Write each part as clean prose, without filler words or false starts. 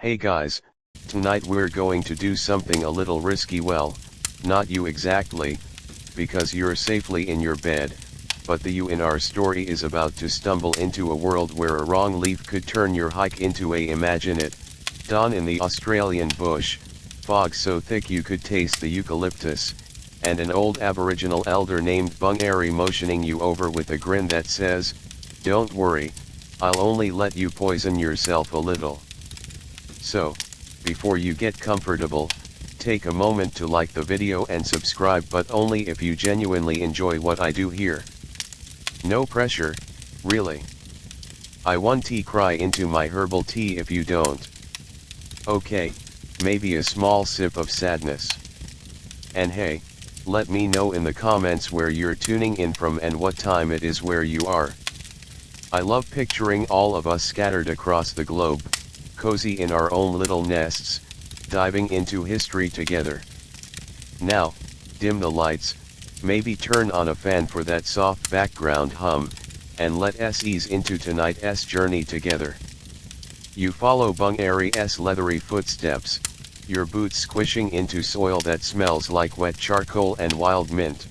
Hey guys, tonight we're going to do something a little risky, well, not you exactly, because you're safely in your bed, but the you in our story is about to stumble into a world where a wrong leaf could turn your hike into a imagine it, dawn in the Australian bush, fog so thick you could taste the eucalyptus, and an old Aboriginal elder named Bungaree motioning you over with a grin that says, "Don't worry, I'll only let you poison yourself a little." So, before you get comfortable, take a moment to like the video and subscribe, but only if you genuinely enjoy what I do here. No pressure, really. I won't cry into my herbal tea if you don't. Okay, maybe a small sip of sadness. And hey, let me know in the comments where you're tuning in from and what time it is where you are. I love picturing all of us scattered across the globe, cozy in our own little nests, diving into history together. Now, dim the lights, maybe turn on a fan for that soft background hum, and let us ease into tonight's journey together. You follow Bungaree's leathery footsteps, your boots squishing into soil that smells like wet charcoal and wild mint.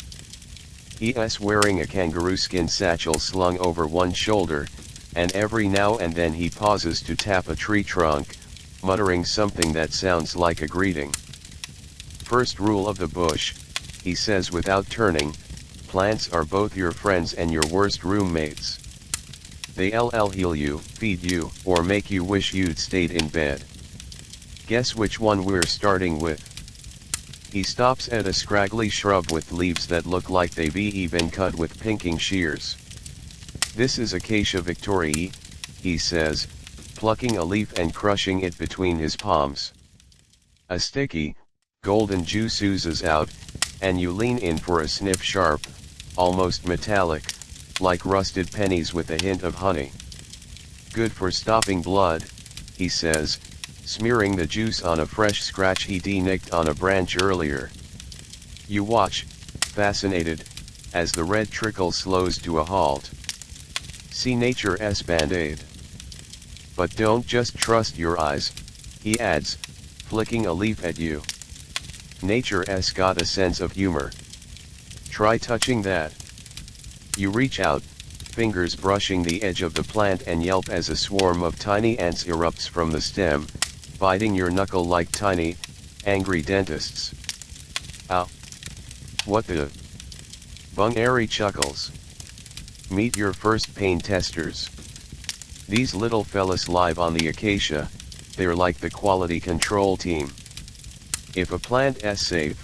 He's wearing a kangaroo skin satchel slung over one shoulder, and every now and then he pauses to tap a tree trunk, muttering something that sounds like a greeting. "First rule of the bush," he says without turning, "plants are both your friends and your worst roommates. They'll heal you, feed you, or make you wish you'd stayed in bed. Guess which one we're starting with?" He stops at a scraggly shrub with leaves that look like they've been cut with pinking shears. "This is Acacia victoriae," he says, plucking a leaf and crushing it between his palms. A sticky, golden juice oozes out, and you lean in for a sniff, sharp, almost metallic, like rusted pennies with a hint of honey. "Good for stopping blood," he says, smearing the juice on a fresh scratch he'd nicked on a branch earlier. You watch, fascinated, as the red trickle slows to a halt. See nature's band-aid. But don't just trust your eyes, he adds, flicking a leaf at you. Nature's got a sense of humor. Try touching that. You reach out, fingers brushing the edge of the plant, and yelp as a swarm of tiny ants erupts from the stem, biting your knuckle like tiny, angry dentists. "Ow! What the?" Bungaree chuckles. Meet your first pain testers. These little fellas live on the acacia, they're like the quality control team. If a plant's safe,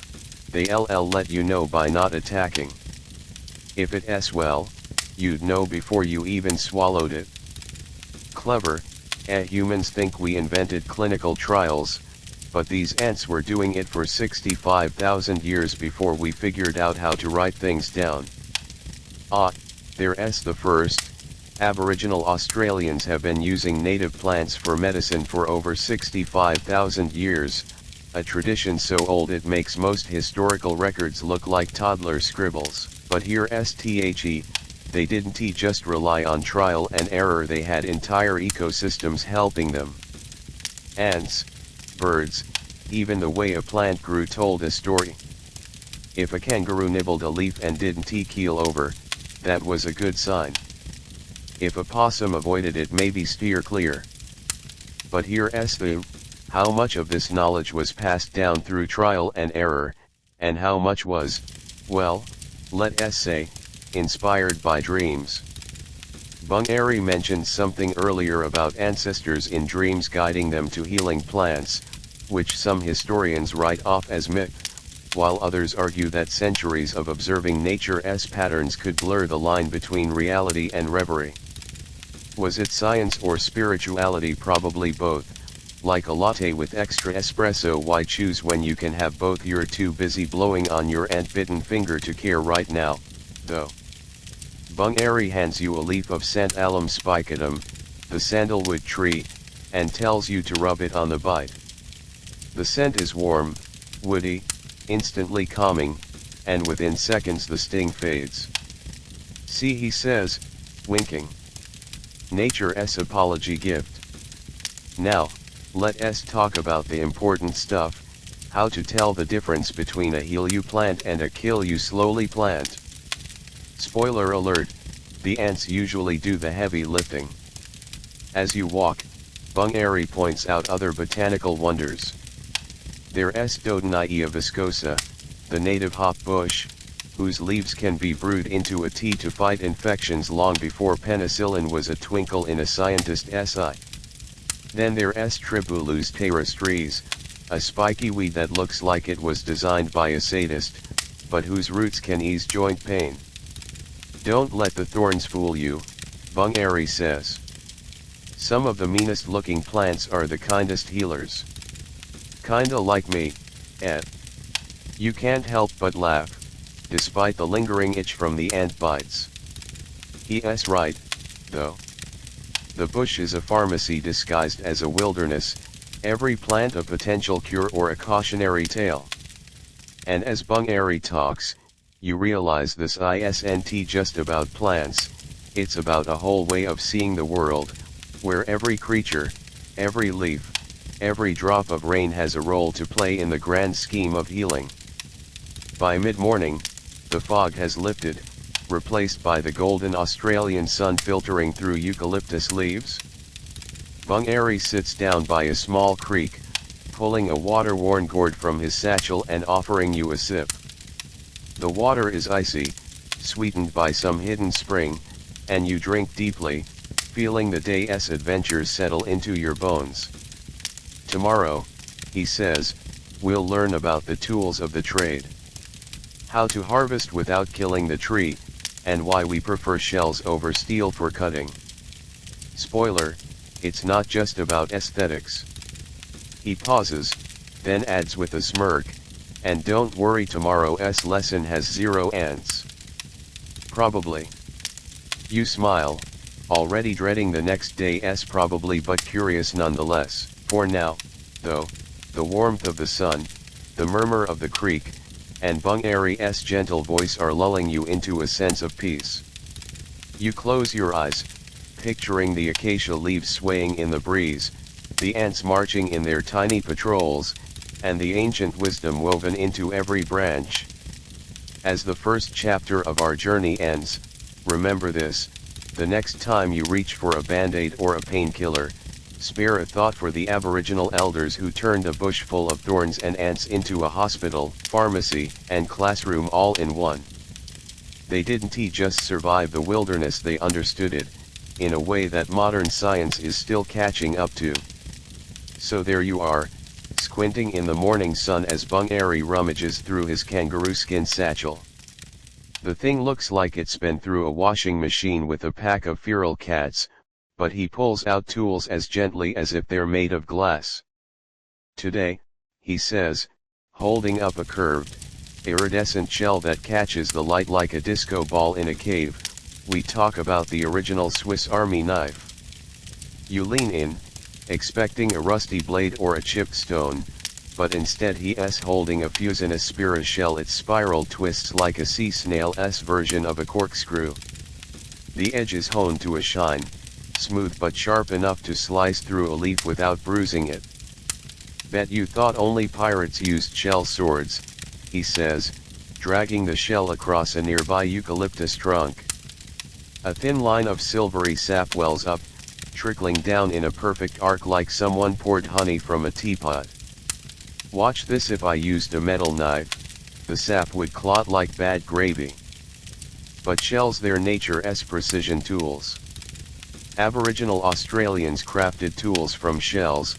they'll let you know by not attacking. If it's well, you'd know before you even swallowed it. Clever. Humans think we invented clinical trials, but these ants were doing it for 65,000 years before we figured out how to write things down. There's the first. Aboriginal Australians have been using native plants for medicine for over 65,000 years, a tradition so old it makes most historical records look like toddler scribbles. But here's the they didn't just rely on trial and error, they had entire ecosystems helping them. Ants, birds, even the way a plant grew told a story. If a kangaroo nibbled a leaf and didn't keel over, that was a good sign. If a possum avoided it, maybe steer clear. But here's the how much of this knowledge was passed down through trial and error, and how much was, well, let's say, inspired by dreams. Bungaree mentioned something earlier about ancestors in dreams guiding them to healing plants, which some historians write off as myth, while others argue that centuries of observing nature's patterns could blur the line between reality and reverie. Was it science or spirituality? Probably both. Like a latte with extra espresso, why choose when you can have both? You're too busy blowing on your ant-bitten finger to care right now, though. Bungaree hands you a leaf of Santalum spicatum, the sandalwood tree, and tells you to rub it on the bite. The scent is warm, woody, instantly calming, and within seconds the sting fades. "See," he says, winking. Nature's apology gift. Now, Let us talk about the important stuff, how to tell the difference between a heal you plant and a kill you slowly plant. Spoiler alert, the ants usually do the heavy lifting. As you walk, Bungaree points out other botanical wonders. There's Dodonaea viscosa, the native hop bush, whose leaves can be brewed into a tea to fight infections long before penicillin was a twinkle in a scientist's eye. Then there's Tribulus terrestris, a spiky weed that looks like it was designed by a sadist, but whose roots can ease joint pain. Don't let the thorns fool you, Bungaree says. Some of the meanest looking plants are the kindest healers. Kinda like me, eh? You can't help but laugh, despite the lingering itch from the ant bites. He's right, though. The bush is a pharmacy disguised as a wilderness, every plant a potential cure or a cautionary tale. And as Bungaree talks, you realize this isn't just about plants, it's about a whole way of seeing the world, where every creature, every leaf, every drop of rain has a role to play in the grand scheme of healing. By mid-morning, the fog has lifted, replaced by the golden Australian sun filtering through eucalyptus leaves. Bungaree sits down by a small creek, pulling a water-worn gourd from his satchel and offering you a sip. The water is icy, sweetened by some hidden spring, and you drink deeply, feeling the day's adventures settle into your bones. Tomorrow, he says, we'll learn about the tools of the trade. How to harvest without killing the tree, and why we prefer shells over steel for cutting. Spoiler, it's not just about aesthetics. He pauses, then adds with a smirk, and don't worry, tomorrow's lesson has 0 ants. Probably. You smile, already dreading the next day's probably, but curious nonetheless. For now, though, the warmth of the sun, the murmur of the creek, and Bungaree's gentle voice are lulling you into a sense of peace. You close your eyes, picturing the acacia leaves swaying in the breeze, the ants marching in their tiny patrols, and the ancient wisdom woven into every branch. As the first chapter of our journey ends, remember this: the next time you reach for a band-aid or a painkiller, spare a thought for the Aboriginal elders who turned a bush full of thorns and ants into a hospital, pharmacy, and classroom all in one. They didn't just survive the wilderness, they understood it, in a way that modern science is still catching up to. So there you are, squinting in the morning sun as Bungaree rummages through his kangaroo skin satchel. The thing looks like it's been through a washing machine with a pack of feral cats, but he pulls out tools as gently as if they're made of glass. Today, he says, holding up a curved, iridescent shell that catches the light like a disco ball in a cave, we talk about the original Swiss Army knife. You lean in, expecting a rusty blade or a chipped stone, but instead he's holding a Fusinus spira shell. Its spiral twists like a sea snail's version of a corkscrew. The edge is honed to a shine, smooth but sharp enough to slice through a leaf without bruising it. Bet you thought only pirates used shell swords, he says, dragging the shell across a nearby eucalyptus trunk. A thin line of silvery sap wells up, trickling down in a perfect arc like someone poured honey from a teapot. Watch this: if I used a metal knife, the sap would clot like bad gravy. But shells, they're nature's precision tools. Aboriginal Australians crafted tools from shells,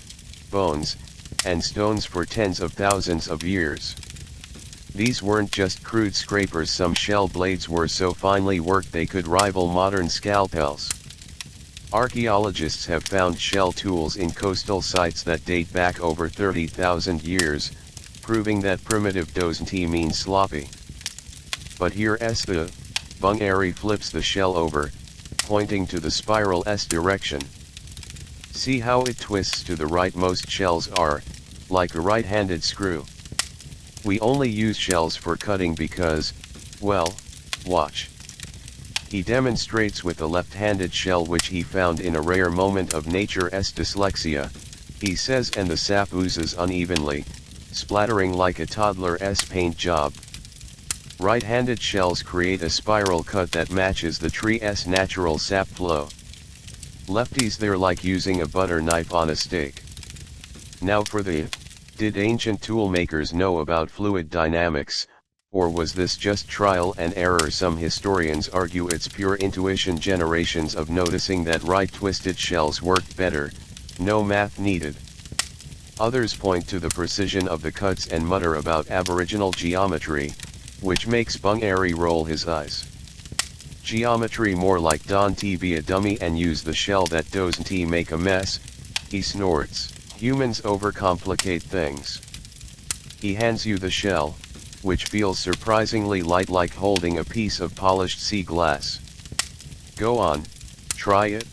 bones, and stones for tens of thousands of years. These weren't just crude scrapers, some shell blades were so finely worked they could rival modern scalpels. Archaeologists have found shell tools in coastal sites that date back over 30,000 years, proving that primitive doesn't mean sloppy. But here's the Bungaree flips the shell over, pointing to the spiral's direction. See how it twists to the right? Most shells are, like a right-handed screw. We only use shells for cutting because, well, watch. He demonstrates with a left-handed shell which he found in a rare moment of nature's dyslexia, he says, and the sap oozes unevenly, splattering like a toddler's paint job. Right-handed shells create a spiral cut that matches the tree's natural sap flow. Lefties, they're like using a butter knife on a steak. Now for the, did ancient tool makers know about fluid dynamics, or was this just trial and error? Some historians argue it's pure intuition, generations of noticing that right twisted shells worked better, no math needed. Others point to the precision of the cuts and mutter about Aboriginal geometry, which makes Bungaree roll his eyes. Geometry more like don't be a dummy and use the shell that doesn't make a mess, he snorts. Humans overcomplicate things. He hands you the shell, which feels surprisingly light, like holding a piece of polished sea glass. Go on, try it.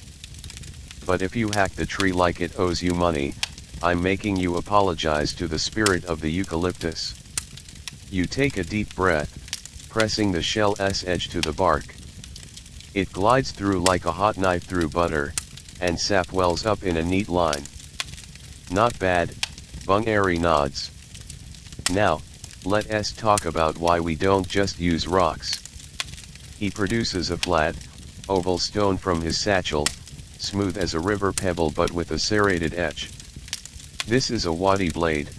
But if you hack the tree like it owes you money, I'm making you apologize to the spirit of the eucalyptus. You take a deep breath, pressing the shell's edge to the bark. It glides through like a hot knife through butter, and sap wells up in a neat line. Not bad, Bungaree nods. Now, let us talk about why we don't just use rocks. He produces a flat, oval stone from his satchel, smooth as a river pebble but with a serrated edge. This is a waddy blade,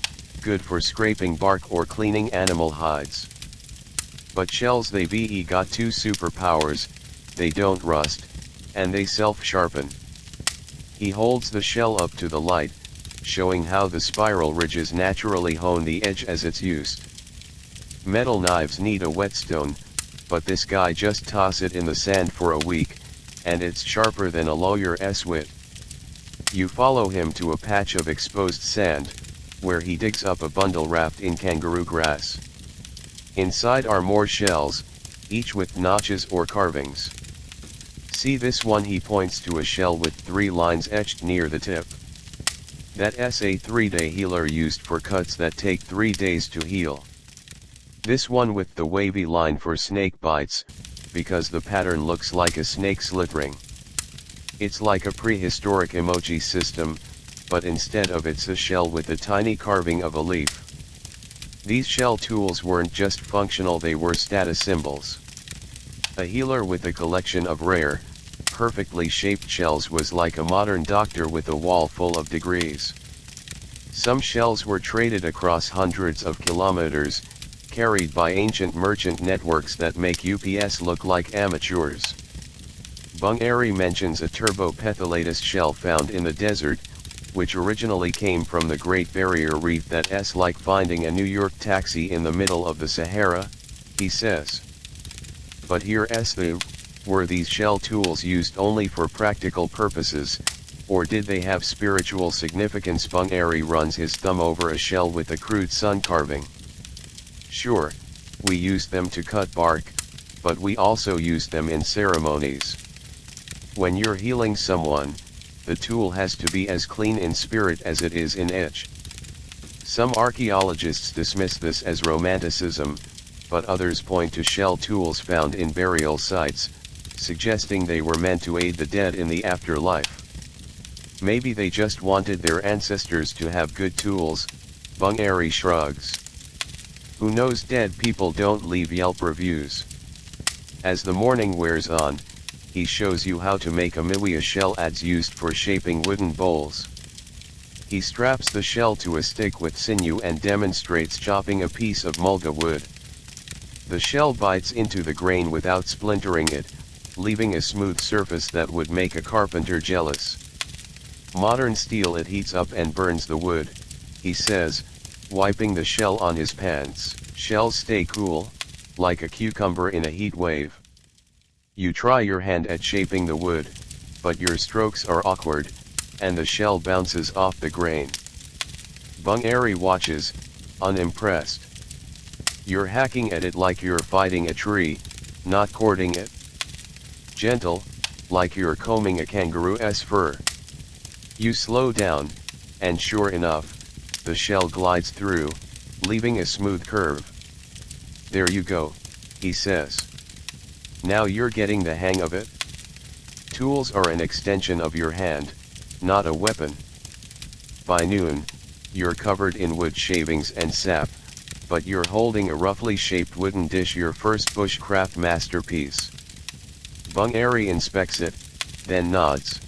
good for scraping bark or cleaning animal hides. But shells, they be got two superpowers: they don't rust, and they self-sharpen. He holds the shell up to the light, showing how the spiral ridges naturally hone the edge as it's used. Metal knives need a whetstone, but this guy just toss it in the sand for a week, and it's sharper than a lawyer's wit. You follow him to a patch of exposed sand, where he digs up a bundle wrapped in kangaroo grass. Inside are more shells, each with notches or carvings. See this one? He points to a shell with 3 lines etched near the tip. That's a 3-day healer used for cuts that take 3 days to heal. This one with the wavy line for snake bites, because the pattern looks like a snake slithering. It's like a prehistoric emoji system, but instead of it's a shell with a tiny carving of a leaf. These shell tools weren't just functional, they were status symbols. A healer with a collection of rare, perfectly shaped shells was like a modern doctor with a wall full of degrees. Some shells were traded across hundreds of kilometers, carried by ancient merchant networks that make UPS look like amateurs. Bungaree mentions a turbopethylatus shell found in the desert, which originally came from the Great Barrier Reef. That's like finding a New York taxi in the middle of the Sahara, he says. But here's the, were these shell tools used only for practical purposes, or did they have spiritual significance? Bungaree runs his thumb over a shell with a crude sun carving. Sure, we used them to cut bark, but we also used them in ceremonies. When you're healing someone, the tool has to be as clean in spirit as it is in edge. Some archaeologists dismiss this as romanticism, but others point to shell tools found in burial sites, suggesting they were meant to aid the dead in the afterlife. Maybe they just wanted their ancestors to have good tools, Bungaree shrugs. Who knows, dead people don't leave Yelp reviews. As the morning wears on, he shows you how to make a miwi, a shell adze used for shaping wooden bowls. He straps the shell to a stick with sinew and demonstrates chopping a piece of mulga wood. The shell bites into the grain without splintering it, leaving a smooth surface that would make a carpenter jealous. Modern steel, it heats up and burns the wood, he says, wiping the shell on his pants. Shells stay cool, like a cucumber in a heat wave. You try your hand at shaping the wood, but your strokes are awkward, and the shell bounces off the grain. Bungaree watches, unimpressed. You're hacking at it like you're fighting a tree, not courting it. Gentle, like you're combing a kangaroo's fur. You slow down, and sure enough, the shell glides through, leaving a smooth curve. There you go, he says. Now you're getting the hang of it. Tools are an extension of your hand, not a weapon. By noon, you're covered in wood shavings and sap, but you're holding a roughly shaped wooden dish, your first bushcraft masterpiece. Bungaree inspects it, then nods.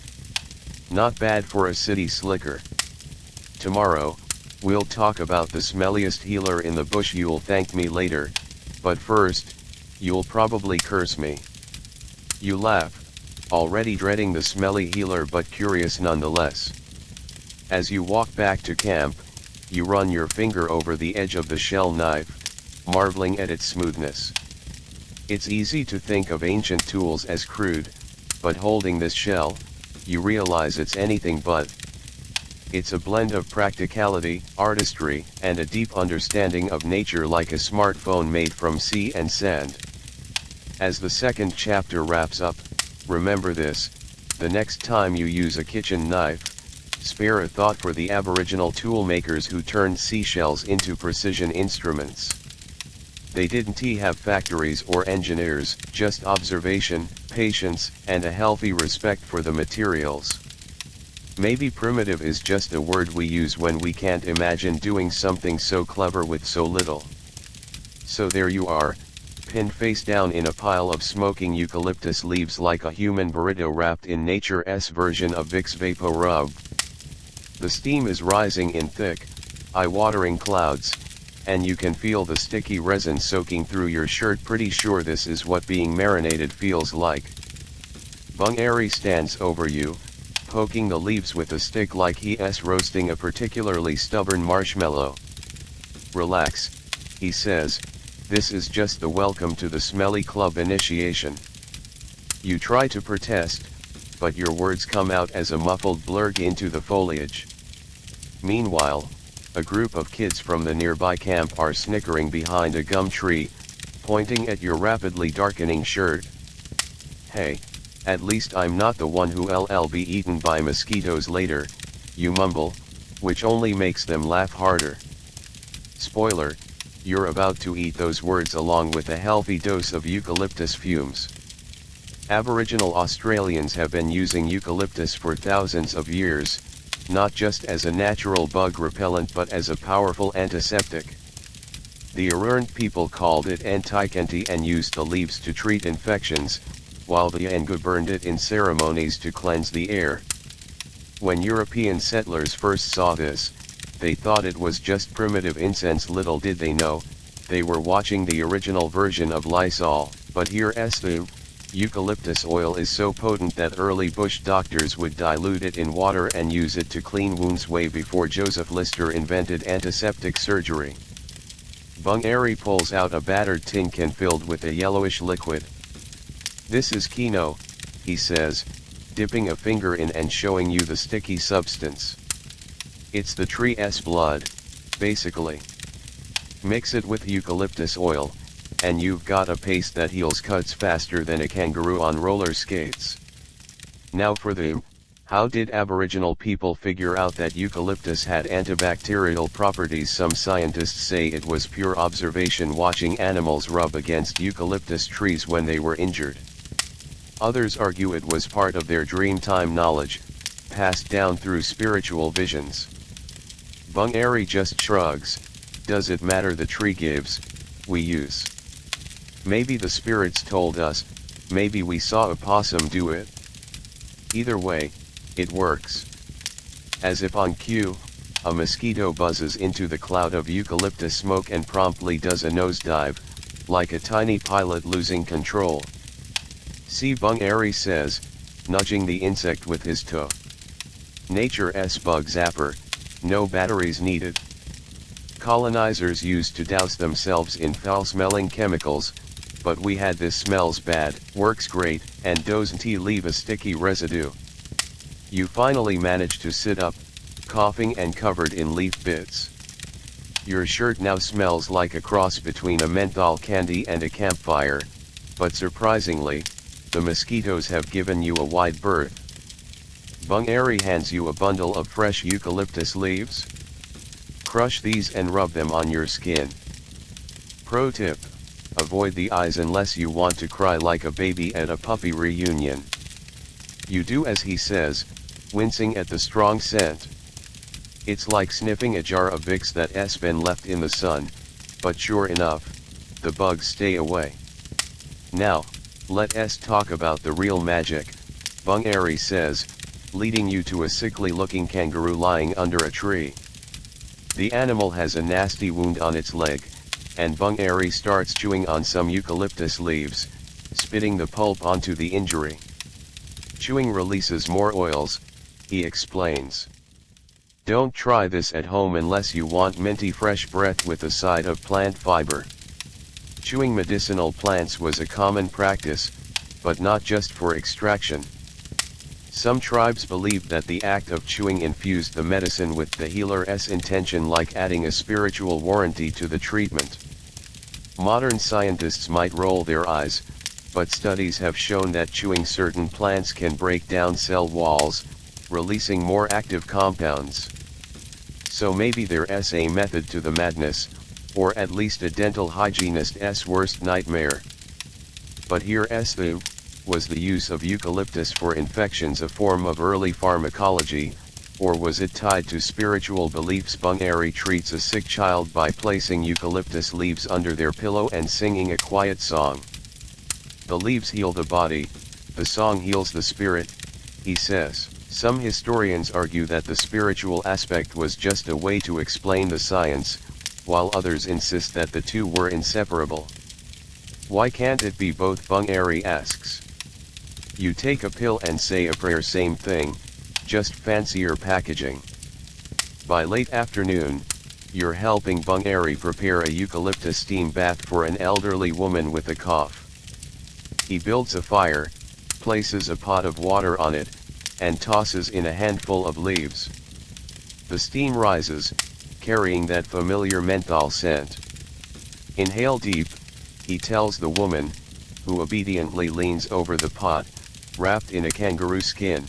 Not bad for a city slicker. Tomorrow, we'll talk about the smelliest healer in the bush. You'll thank me later, but first, you'll probably curse me. You laugh, already dreading the smelly healer but curious nonetheless. As you walk back to camp, you run your finger over the edge of the shell knife, marveling at its smoothness. It's easy to think of ancient tools as crude, but holding this shell, you realize it's anything but. It's a blend of practicality, artistry, and a deep understanding of nature, like a smartphone made from sea and sand. As the second chapter wraps up, remember this: the next time you use a kitchen knife, spare a thought for the Aboriginal toolmakers who turned seashells into precision instruments. They didn't have factories or engineers, just observation, patience, and a healthy respect for the materials. Maybe primitive is just a word we use when we can't imagine doing something so clever with so little. So there you are, pinned face down in a pile of smoking eucalyptus leaves, like a human burrito wrapped in nature's version of Vicks VapoRub. The steam is rising in thick, eye-watering clouds, and you can feel the sticky resin soaking through your shirt. Pretty sure this is what being marinated feels like. Bungaree stands over you, poking the leaves with a stick like he's roasting a particularly stubborn marshmallow. Relax, he says, this is just the welcome to the smelly club initiation. You try to protest, but your words come out as a muffled blurg into the foliage. Meanwhile, a group of kids from the nearby camp are snickering behind a gum tree, pointing at your rapidly darkening shirt. Hey, at least I'm not the one who'll be eaten by mosquitoes later, you mumble, which only makes them laugh harder. Spoiler, you're about to eat those words along with a healthy dose of eucalyptus fumes. Aboriginal Australians have been using eucalyptus for thousands of years, not just as a natural bug repellent but as a powerful antiseptic. The Arurnt people called it antikanti and used the leaves to treat infections, while the Yangu burned it in ceremonies to cleanse the air. When European settlers first saw this, they thought it was just primitive incense. Little did they know, they were watching the original version of Lysol. But here's the eucalyptus oil is so potent that early bush doctors would dilute it in water and use it to clean wounds way before Joseph Lister invented antiseptic surgery. Bungaree pulls out a battered tin can filled with a yellowish liquid. This is kino, he says, dipping a finger in and showing you the sticky substance. It's the tree's blood, basically. Mix it with eucalyptus oil, and you've got a paste that heals cuts faster than a kangaroo on roller skates. Now for the how did Aboriginal people figure out that eucalyptus had antibacterial properties? Some scientists say it was pure observation, watching animals rub against eucalyptus trees when they were injured. Others argue it was part of their dreamtime knowledge, passed down through spiritual visions. Bungaree just shrugs. Does it matter? The tree gives, we use. Maybe the spirits told us, maybe we saw a possum do it. Either way, it works. As if on cue, a mosquito buzzes into the cloud of eucalyptus smoke and promptly does a nosedive, like a tiny pilot losing control. See, Bungaree says, nudging the insect with his toe. Nature's bug zapper, no batteries needed. Colonizers used to douse themselves in foul-smelling chemicals, but we had this smells bad, works great, and doesn't leave a sticky residue. You finally manage to sit up, coughing and covered in leaf bits. Your shirt now smells like a cross between a menthol candy and a campfire, but surprisingly, the mosquitoes have given you a wide berth. Bungaree hands you a bundle of fresh eucalyptus leaves. Crush these and rub them on your skin. Pro tip: avoid the eyes unless you want to cry like a baby at a puppy reunion. You do as he says, wincing at the strong scent. It's like sniffing a jar of Vicks that's been left in the sun, but sure enough, the bugs stay away. Now, let us talk about the real magic, Bungaree says, leading you to a sickly looking kangaroo lying under a tree. The animal has a nasty wound on its leg, and Bungaree starts chewing on some eucalyptus leaves, spitting the pulp onto the injury. Chewing releases more oils, he explains. Don't try this at home unless you want minty fresh breath with a side of plant fiber. Chewing medicinal plants was a common practice, but not just for extraction. Some tribes believed that the act of chewing infused the medicine with the healer's intention, like adding a spiritual warranty to the treatment. Modern scientists might roll their eyes, but studies have shown that chewing certain plants can break down cell walls, releasing more active compounds. So maybe there's a method to the madness, or at least a dental hygienist's worst nightmare. But here's the was the use of eucalyptus for infections a form of early pharmacology, or was it tied to spiritual beliefs? Bungaree treats a sick child by placing eucalyptus leaves under their pillow and singing a quiet song. The leaves heal the body, the song heals the spirit, he says. Some historians argue that the spiritual aspect was just a way to explain the science, while others insist that the two were inseparable. Why can't it be both? Bungaree asks. You take a pill and say a prayer, same thing, just fancier packaging. By late afternoon, you're helping Bungaree prepare a eucalyptus steam bath for an elderly woman with a cough. He builds a fire, places a pot of water on it, and tosses in a handful of leaves. The steam rises, carrying that familiar menthol scent. Inhale deep, he tells the woman, who obediently leans over the pot, wrapped in a kangaroo skin.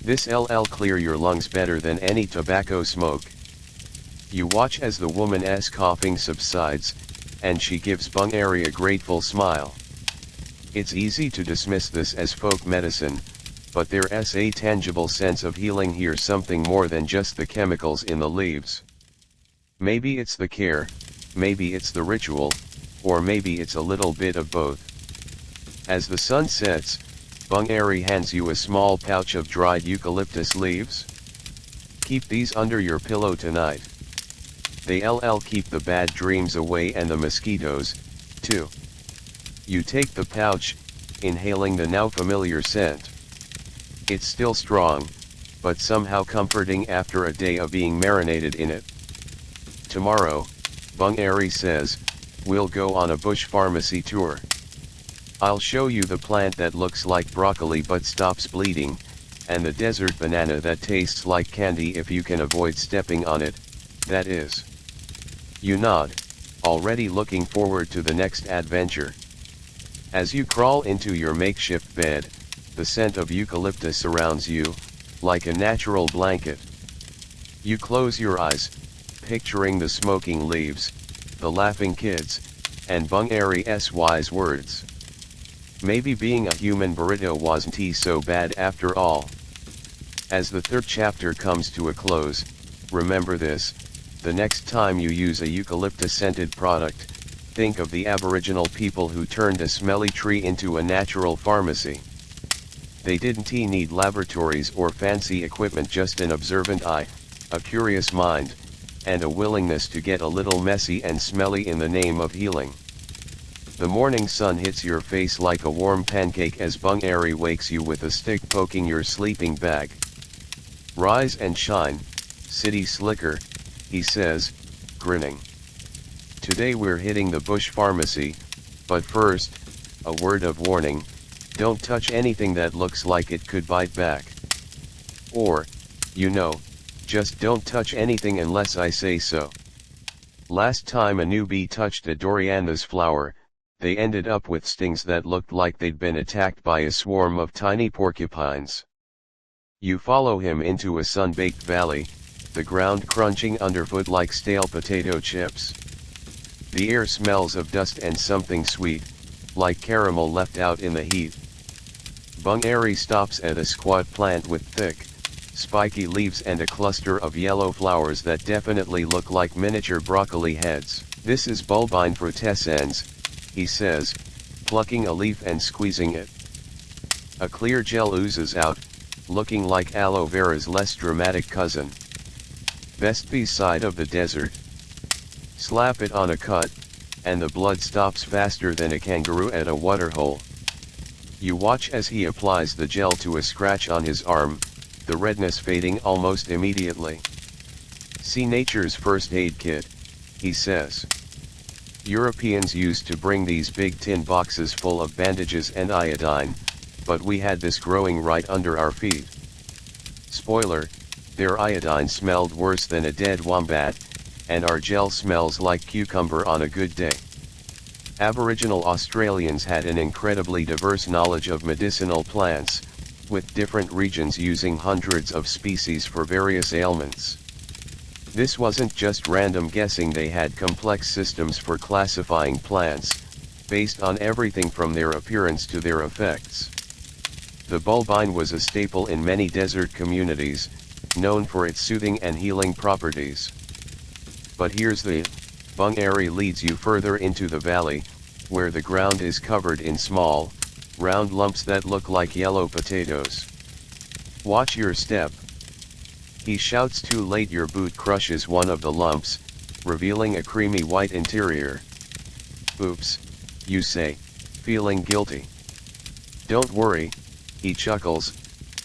This'll clear your lungs better than any tobacco smoke. You watch as the woman's coughing subsides, and she gives Bungaree a grateful smile. It's easy to dismiss this as folk medicine, but there's a tangible sense of healing here, something more than just the chemicals in the leaves. Maybe it's the care, maybe it's the ritual, or maybe it's a little bit of both. As the sun sets, Bungaree hands you a small pouch of dried eucalyptus leaves. Keep these under your pillow tonight. They'll keep the bad dreams away and the mosquitoes, too. You take the pouch, inhaling the now familiar scent. It's still strong, but somehow comforting after a day of being marinated in it. Tomorrow, Bungaree says, we'll go on a bush pharmacy tour. I'll show you the plant that looks like broccoli but stops bleeding, and the desert banana that tastes like candy if you can avoid stepping on it, that is. You nod, already looking forward to the next adventure. As you crawl into your makeshift bed, the scent of eucalyptus surrounds you, like a natural blanket. You close your eyes, picturing the smoking leaves, the laughing kids, and Bungaree's wise words. Maybe being a human burrito wasn't so bad after all. As the third chapter comes to a close, remember this: the next time you use a eucalyptus-scented product, think of the Aboriginal people who turned a smelly tree into a natural pharmacy. They didn't need laboratories or fancy equipment, just an observant eye, a curious mind, and a willingness to get a little messy and smelly in the name of healing. The morning sun hits your face like a warm pancake as Bungaree wakes you with a stick poking your sleeping bag. Rise and shine, city slicker, he says, grinning. Today we're hitting the bush pharmacy, but first, a word of warning: don't touch anything that looks like it could bite back. Or, just don't touch anything unless I say so. Last time a newbie touched a Doriana's flower, they ended up with stings that looked like they'd been attacked by a swarm of tiny porcupines. You follow him into a sun-baked valley, the ground crunching underfoot like stale potato chips. The air smells of dust and something sweet, like caramel left out in the heat. Bungaree stops at a squat plant with thick, spiky leaves and a cluster of yellow flowers that definitely look like miniature broccoli heads. This is bulbine frutescens, he says, plucking a leaf and squeezing it. A clear gel oozes out, looking like aloe vera's less dramatic cousin. Best B-side of the desert. Slap it on a cut, and the blood stops faster than a kangaroo at a waterhole. You watch as he applies the gel to a scratch on his arm, the redness fading almost immediately. See nature's first aid kit, he says. Europeans used to bring these big tin boxes full of bandages and iodine, but we had this growing right under our feet. Spoiler, their iodine smelled worse than a dead wombat, and our gel smells like cucumber on a good day. Aboriginal Australians had an incredibly diverse knowledge of medicinal plants, with different regions using hundreds of species for various ailments. This wasn't just random guessing, they had complex systems for classifying plants, based on everything from their appearance to their effects. The bulbine was a staple in many desert communities, known for its soothing and healing properties. But here's the Bungaree leads you further into the valley, where the ground is covered in small, round lumps that look like yellow potatoes. Watch your step. He shouts. Too late, your boot crushes one of the lumps, revealing a creamy white interior. Oops, you say, feeling guilty. Don't worry, he chuckles,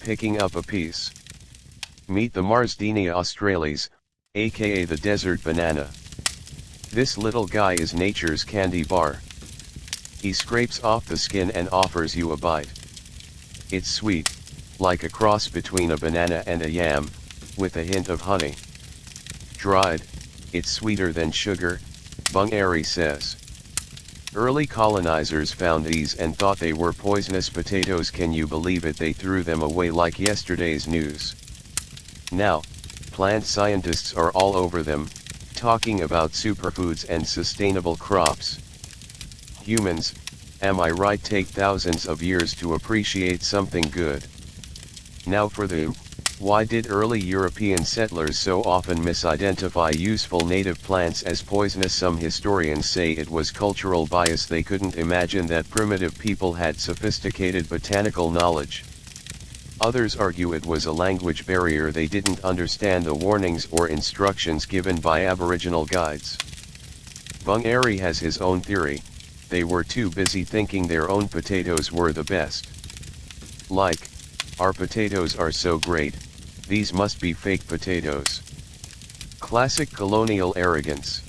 picking up a piece. Meet the Marsdenia australis, aka the desert banana. This little guy is nature's candy bar. He scrapes off the skin and offers you a bite. It's sweet, like a cross between a banana and a yam, with a hint of honey. Dried, it's sweeter than sugar, Bungaree says. Early colonizers found these and thought they were poisonous potatoes. Can you believe it? They threw them away like yesterday's news. Now, plant scientists are all over them, talking about superfoods and sustainable crops. Humans, am I right, take thousands of years to appreciate something good. Now for the why did early European settlers so often misidentify useful native plants as poisonous? Some historians say it was cultural bias. They couldn't imagine that primitive people had sophisticated botanical knowledge. Others argue it was a language barrier. They didn't understand the warnings or instructions given by Aboriginal guides. Bungaree has his own theory. They were too busy thinking their own potatoes were the best. Like, our potatoes are so great, these must be fake potatoes. Classic colonial arrogance.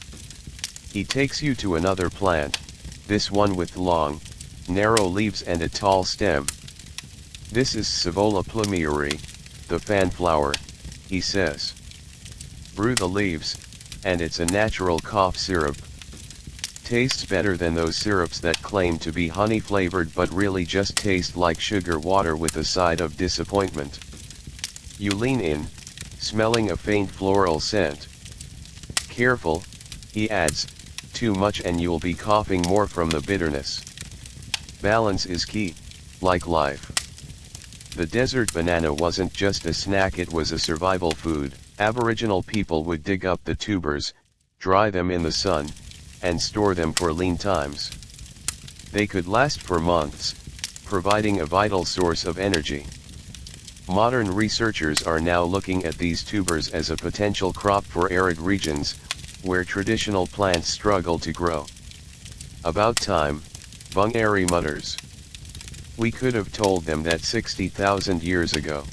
He takes you to another plant, this one with long, narrow leaves and a tall stem. This is Savola plumieri, the fanflower, he says. Brew the leaves, and it's a natural cough syrup. Tastes better than those syrups that claim to be honey flavored but really just taste like sugar water with a side of disappointment. You lean in, smelling a faint floral scent. Careful, he adds, too much and you'll be coughing more from the bitterness. Balance is key, like life. The desert banana wasn't just a snack, it was a survival food. Aboriginal people would dig up the tubers, dry them in the sun, and store them for lean times. They could last for months, providing a vital source of energy. Modern researchers are now looking at these tubers as a potential crop for arid regions, where traditional plants struggle to grow. About time, Bungaree mutters. We could have told them that 60,000 years ago.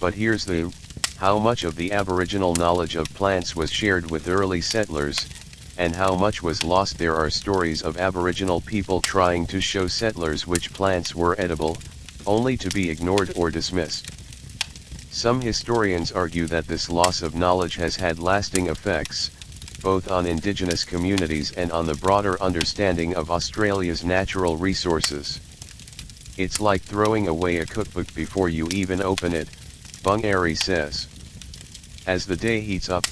But here's the how much of the Aboriginal knowledge of plants was shared with early settlers, and how much was lost. There are stories of Aboriginal people trying to show settlers which plants were edible, only to be ignored or dismissed. Some historians argue that this loss of knowledge has had lasting effects, both on Indigenous communities and on the broader understanding of Australia's natural resources. It's like throwing away a cookbook before you even open it, Bungaree says. As the day heats up,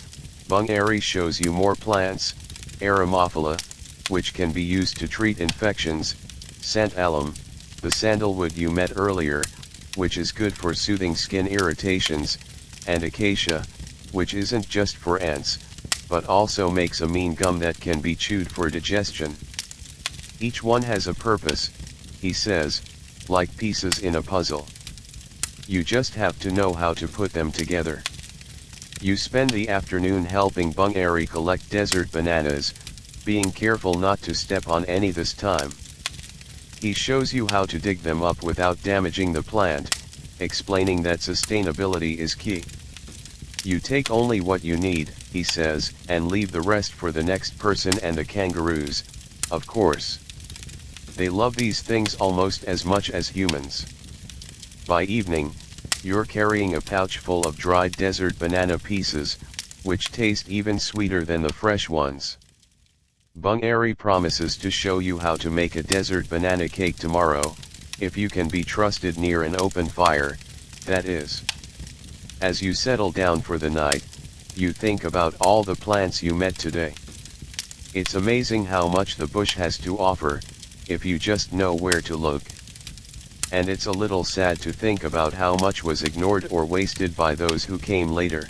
Bungaree shows you more plants, Aromophila, which can be used to treat infections, santalum, the sandalwood you met earlier, which is good for soothing skin irritations, and acacia, which isn't just for ants, but also makes a mean gum that can be chewed for digestion. Each one has a purpose, he says, like pieces in a puzzle. You just have to know how to put them together. You spend the afternoon helping Bungaree collect desert bananas, being careful not to step on any this time. He shows you how to dig them up without damaging the plant, explaining that sustainability is key. You take only what you need, he says, and leave the rest for the next person and the kangaroos, of course. They love these things almost as much as humans. By evening, you're carrying a pouch full of dried desert banana pieces, which taste even sweeter than the fresh ones. Bungaree promises to show you how to make a desert banana cake tomorrow, if you can be trusted near an open fire, that is. As you settle down for the night, you think about all the plants you met today. It's amazing how much the bush has to offer, if you just know where to look. And it's a little sad to think about how much was ignored or wasted by those who came later.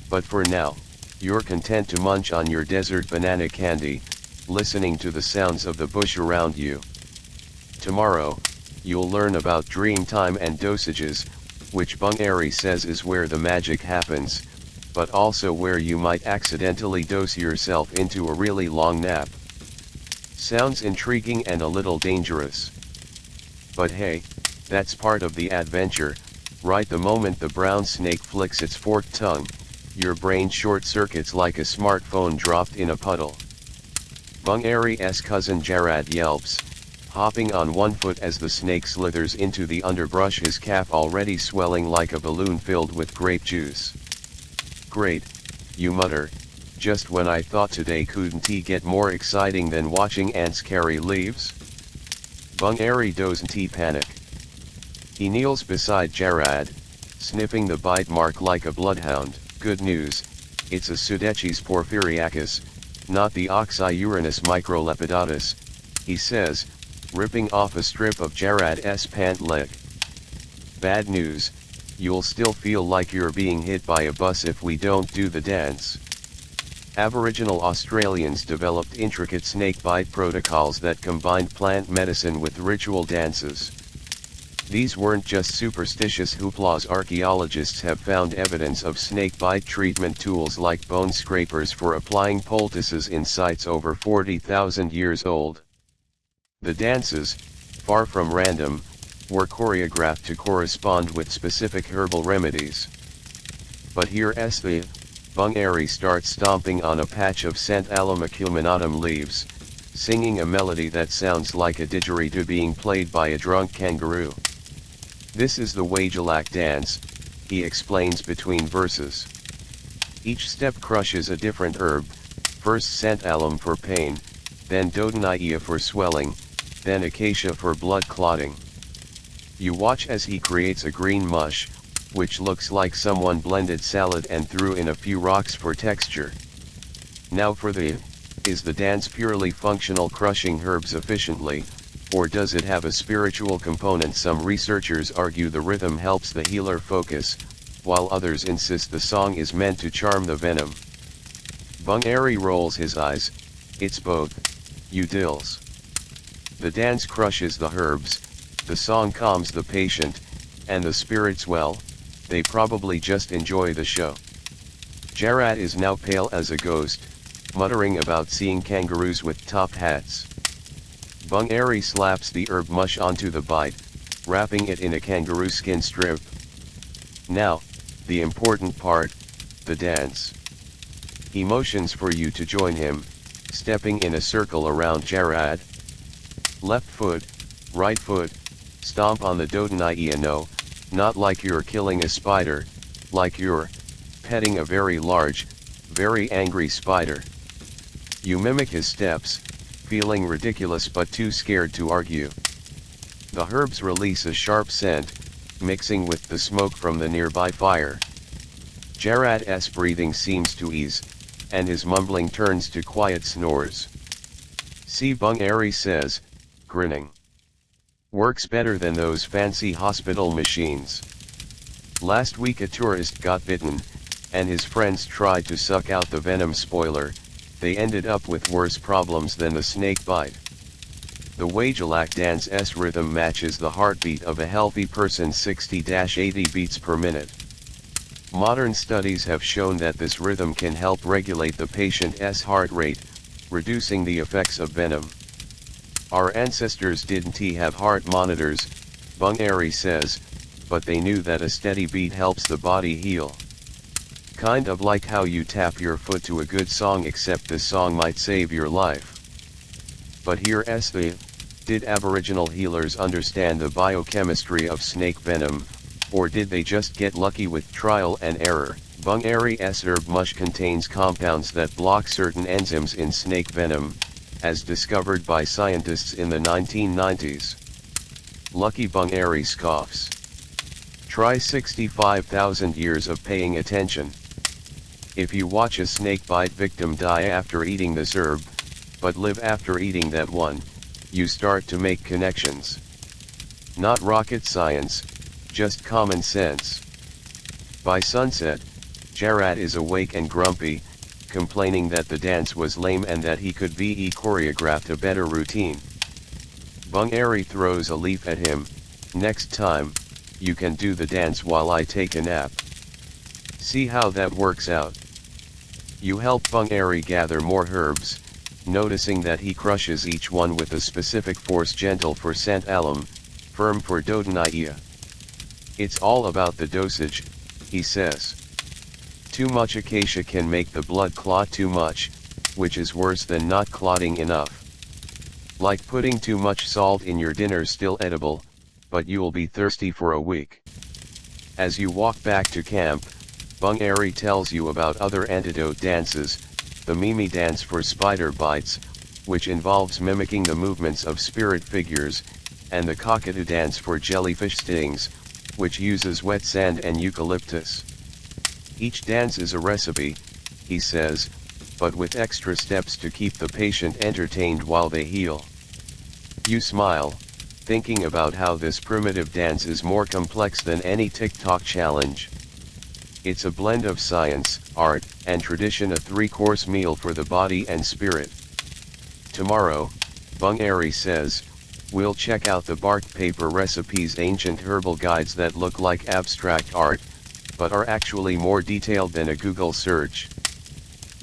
But for now, you're content to munch on your desert banana candy, listening to the sounds of the bush around you. Tomorrow, you'll learn about dream time and dosages, which Bungaree says is where the magic happens, but also where you might accidentally dose yourself into a really long nap. Sounds intriguing and a little dangerous. But hey, that's part of the adventure, right? The moment the brown snake flicks its forked tongue, your brain short-circuits like a smartphone dropped in a puddle. Bungaree's cousin Jared yelps, hopping on one foot as the snake slithers into the underbrush, his calf already swelling like a balloon filled with grape juice. Great, you mutter, just when I thought today couldn't get more exciting than watching ants carry leaves? Bungaree doesn't panic. He kneels beside Jared, sniffing the bite mark like a bloodhound. Good news, it's a Pseudechis porphyriacus, not the Oxyuranus microlepidatus, he says, ripping off a strip of Jared's pant leg. Bad news, you'll still feel like you're being hit by a bus if we don't do the dance. Aboriginal Australians developed intricate snakebite protocols that combined plant medicine with ritual dances. These weren't just superstitious hooplas. Archaeologists have found evidence of snakebite treatment tools like bone scrapers for applying poultices in sites over 40,000 years old. The dances, far from random, were choreographed to correspond with specific herbal remedies. But here's the Bungaree starts stomping on a patch of Santalum acuminatum leaves, singing a melody that sounds like a didgeridoo being played by a drunk kangaroo. This is the Wajalak dance, he explains between verses. Each step crushes a different herb, first Santalum for pain, then Dodonaea for swelling, then acacia for blood clotting. You watch as he creates a green mush, which looks like someone blended salad and threw in a few rocks for texture. Now for the is the dance purely functional, crushing herbs efficiently, or does it have a spiritual component? Some researchers argue the rhythm helps the healer focus, while others insist the song is meant to charm the venom. Bungaree rolls his eyes, it's both, you dills. The dance crushes the herbs, the song calms the patient, and the spirits, well, they probably just enjoy the show. Jared is now pale as a ghost, muttering about seeing kangaroos with top hats. Bungaree slaps the herb mush onto the bite, wrapping it in a kangaroo skin strip. Now, the important part, the dance. He motions for you to join him, stepping in a circle around Jared. Left foot, right foot, stomp on the Dodonaea. No, not like you're killing a spider, like you're petting a very large, very angry spider. You mimic his steps, feeling ridiculous but too scared to argue. The herbs release a sharp scent, mixing with the smoke from the nearby fire. Jared's breathing seems to ease, and his mumbling turns to quiet snores. See, Bungaree says, grinning. Works better than those fancy hospital machines. Last week a tourist got bitten, and his friends tried to suck out the venom. Spoiler, they ended up with worse problems than the snake bite. The Wajalac dance's rhythm matches the heartbeat of a healthy person 60-80 beats per minute. Modern studies have shown that this rhythm can help regulate the patient's heart rate, reducing the effects of venom. Our ancestors didn't have heart monitors, Bungaree says, but they knew that a steady beat helps the body heal. Kind of like how you tap your foot to a good song, except this song might save your life. But here's the, did Aboriginal healers understand the biochemistry of snake venom, or did they just get lucky with trial and error? Bungaree's herb mush contains compounds that block certain enzymes in snake venom, as discovered by scientists in the 1990s. Lucky Bungaree scoffs. Try 65,000 years of paying attention. If you watch a snakebite victim die after eating this herb, but live after eating that one, you start to make connections. Not rocket science, just common sense. By sunset, Jared is awake and grumpy, complaining that the dance was lame and that he could be choreographed a better routine. Bungaree throws a leaf at him. Next time, you can do the dance while I take a nap. See how that works out. You help Bungaree gather more herbs, noticing that he crushes each one with a specific force, gentle for santalum, firm for dodonia. It's all about the dosage, he says. Too much acacia can make the blood clot too much, which is worse than not clotting enough. Like putting too much salt in your dinner, still edible, but you'll be thirsty for a week. As you walk back to camp, Bungaree tells you about other antidote dances, the Mimi dance for spider bites, which involves mimicking the movements of spirit figures, and the cockatoo dance for jellyfish stings, which uses wet sand and eucalyptus. Each dance is a recipe, he says, but with extra steps to keep the patient entertained while they heal. You smile, thinking about how this primitive dance is more complex than any TikTok challenge. It's a blend of science, art, and tradition, a three-course meal for the body and spirit. Tomorrow, Bungaree says, we'll check out the bark paper recipes, ancient herbal guides that look like abstract art, but are actually more detailed than a Google search.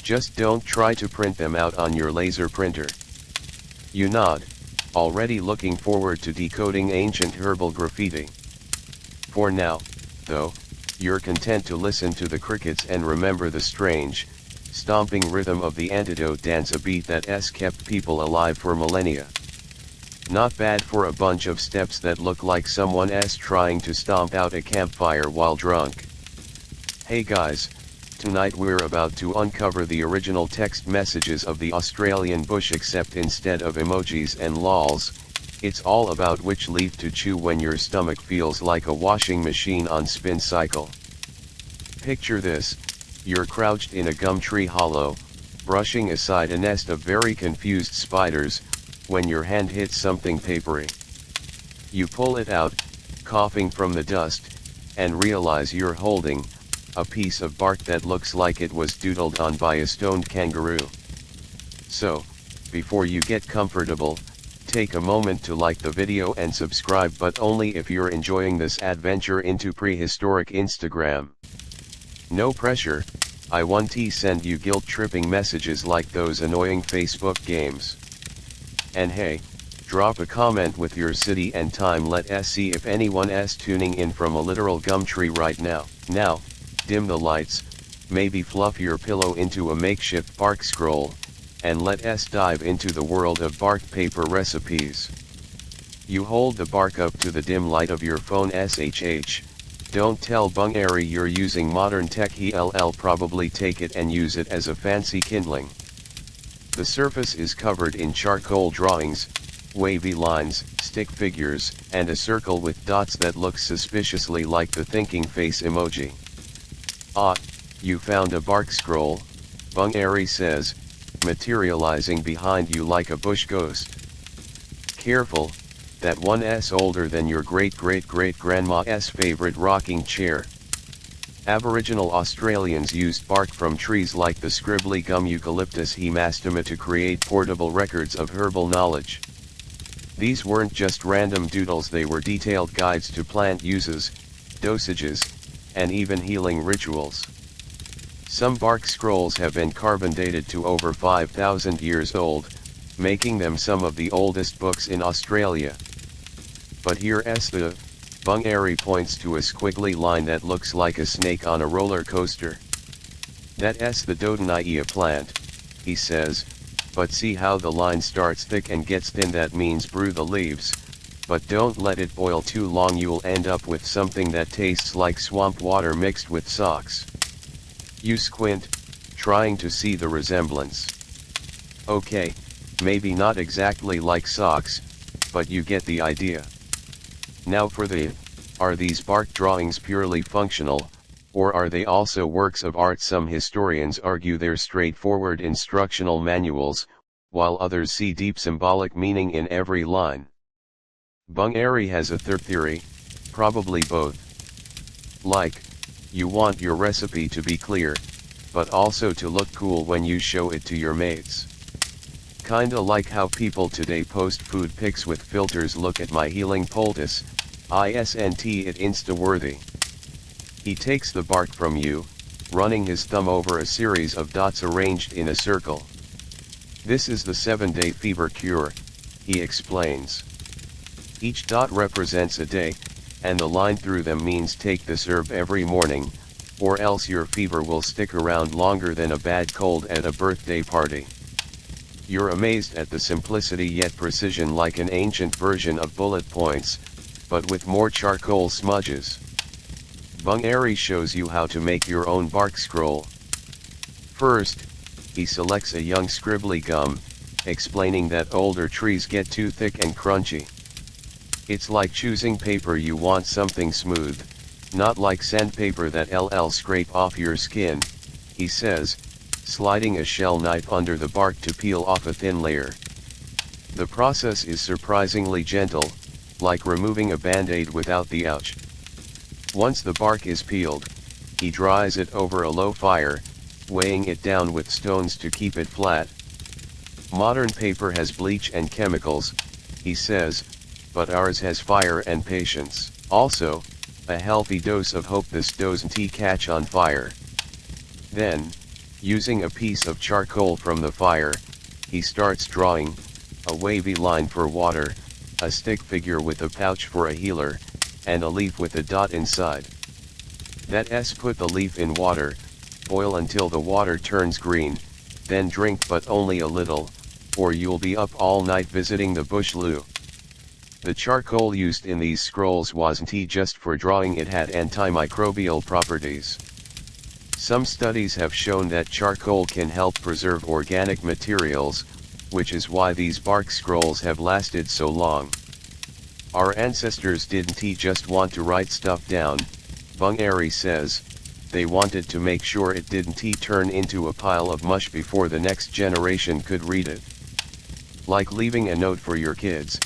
Just don't try to print them out on your laser printer. You nod, already looking forward to decoding ancient herbal graffiti. For now, though, you're content to listen to the crickets and remember the strange, stomping rhythm of the antidote dance, a beat that's kept people alive for millennia. Not bad for a bunch of steps that look like someone's trying to stomp out a campfire while drunk. Hey guys, tonight we're about to uncover the original text messages of the Australian bush, except instead of emojis and lols, it's all about which leaf to chew when your stomach feels like a washing machine on spin cycle. Picture this, you're crouched in a gum tree hollow, brushing aside a nest of very confused spiders, when your hand hits something papery. You pull it out, coughing from the dust, and realize you're holding a piece of bark that looks like it was doodled on by a stoned kangaroo. So, before you get comfortable, take a moment to like the video and subscribe, but only if you're enjoying this adventure into prehistoric Instagram. No pressure, I won't send you guilt-tripping messages like those annoying Facebook games. And hey, drop a comment with your city and time, let us see if anyone's tuning in from a literal gum tree right now. Now, dim the lights, maybe fluff your pillow into a makeshift bark scroll, and let us dive into the world of bark paper recipes. You hold the bark up to the dim light of your phone. Don't tell Bungaree you're using modern tech, he'll probably take it and use it as a fancy kindling. The surface is covered in charcoal drawings, wavy lines, stick figures, and a circle with dots that looks suspiciously like the thinking face emoji. Ah, you found a bark scroll, Bungaree says, materializing behind you like a bush ghost. Careful, that one's older than your great-great-great-grandma's favorite rocking chair. Aboriginal Australians used bark from trees like the scribbly gum eucalyptus hemastoma to create portable records of herbal knowledge. These weren't just random doodles, they were detailed guides to plant uses, dosages, and even healing rituals. Some bark scrolls have been carbon dated to over 5,000 years old, making them some of the oldest books in Australia. But here's the Bungaree points to a squiggly line that looks like a snake on a roller coaster. That's the Dodonaea plant, he says, but see how the line starts thick and gets thin, that means brew the leaves, but don't let it boil too long, you'll end up with something that tastes like swamp water mixed with socks. You squint, trying to see the resemblance. Okay, maybe not exactly like socks, but you get the idea. Now for are these bark drawings purely functional, or are they also works of art? Some historians argue they're straightforward instructional manuals, while others see deep symbolic meaning in every line. Bungaree has a third theory, probably both. Like, you want your recipe to be clear, but also to look cool when you show it to your mates. Kinda like how people today post food pics with filters. Look at my healing poultice, isn't it insta-worthy? He takes the bark from you, running his thumb over a series of dots arranged in a circle. This is the 7-day fever cure, he explains. Each dot represents a day, and the line through them means take this herb every morning, or else your fever will stick around longer than a bad cold at a birthday party. You're amazed at the simplicity yet precision, like an ancient version of bullet points, but with more charcoal smudges. Bungaree shows you how to make your own bark scroll. First, he selects a young scribbly gum, explaining that older trees get too thick and crunchy. It's like choosing paper, you want something smooth, not like sandpaper that'll scrape off your skin, he says, sliding a shell knife under the bark to peel off a thin layer. The process is surprisingly gentle, like removing a band-aid without the ouch. Once the bark is peeled, he dries it over a low fire, weighing it down with stones to keep it flat. Modern paper has bleach and chemicals, he says, but ours has fire and patience. Also, a healthy dose of hope this doesn't catch on fire. Then, using a piece of charcoal from the fire, he starts drawing a wavy line for water, a stick figure with a pouch for a healer, and a leaf with a dot inside. That's put the leaf in water, boil until the water turns green, then drink, but only a little, or you'll be up all night visiting the bush loo. The charcoal used in these scrolls wasn't just for drawing, it had antimicrobial properties. Some studies have shown that charcoal can help preserve organic materials, which is why these bark scrolls have lasted so long. Our ancestors didn't just want to write stuff down, Bungaree says, they wanted to make sure it didn't turn into a pile of mush before the next generation could read it. Like leaving a note for your kids,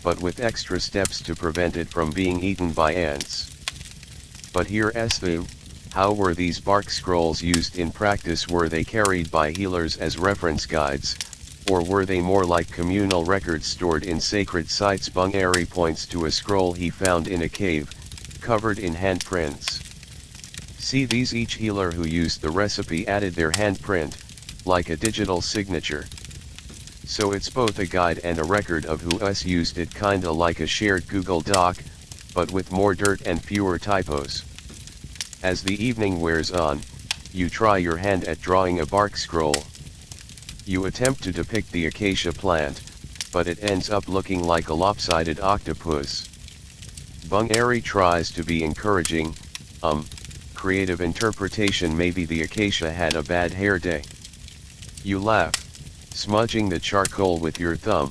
but with extra steps to prevent it from being eaten by ants. But here's the how were these bark scrolls used in practice? Were they carried by healers as reference guides, or were they more like communal records stored in sacred sites? Bungaree points to a scroll he found in a cave, covered in handprints. See these, each healer who used the recipe added their handprint, like a digital signature. So it's both a guide and a record of who's used it, kinda like a shared Google Doc, but with more dirt and fewer typos. As the evening wears on, you try your hand at drawing a bark scroll. You attempt to depict the acacia plant, but it ends up looking like a lopsided octopus. Bungaree tries to be encouraging, creative interpretation, maybe the acacia had a bad hair day. You laugh, smudging the charcoal with your thumb.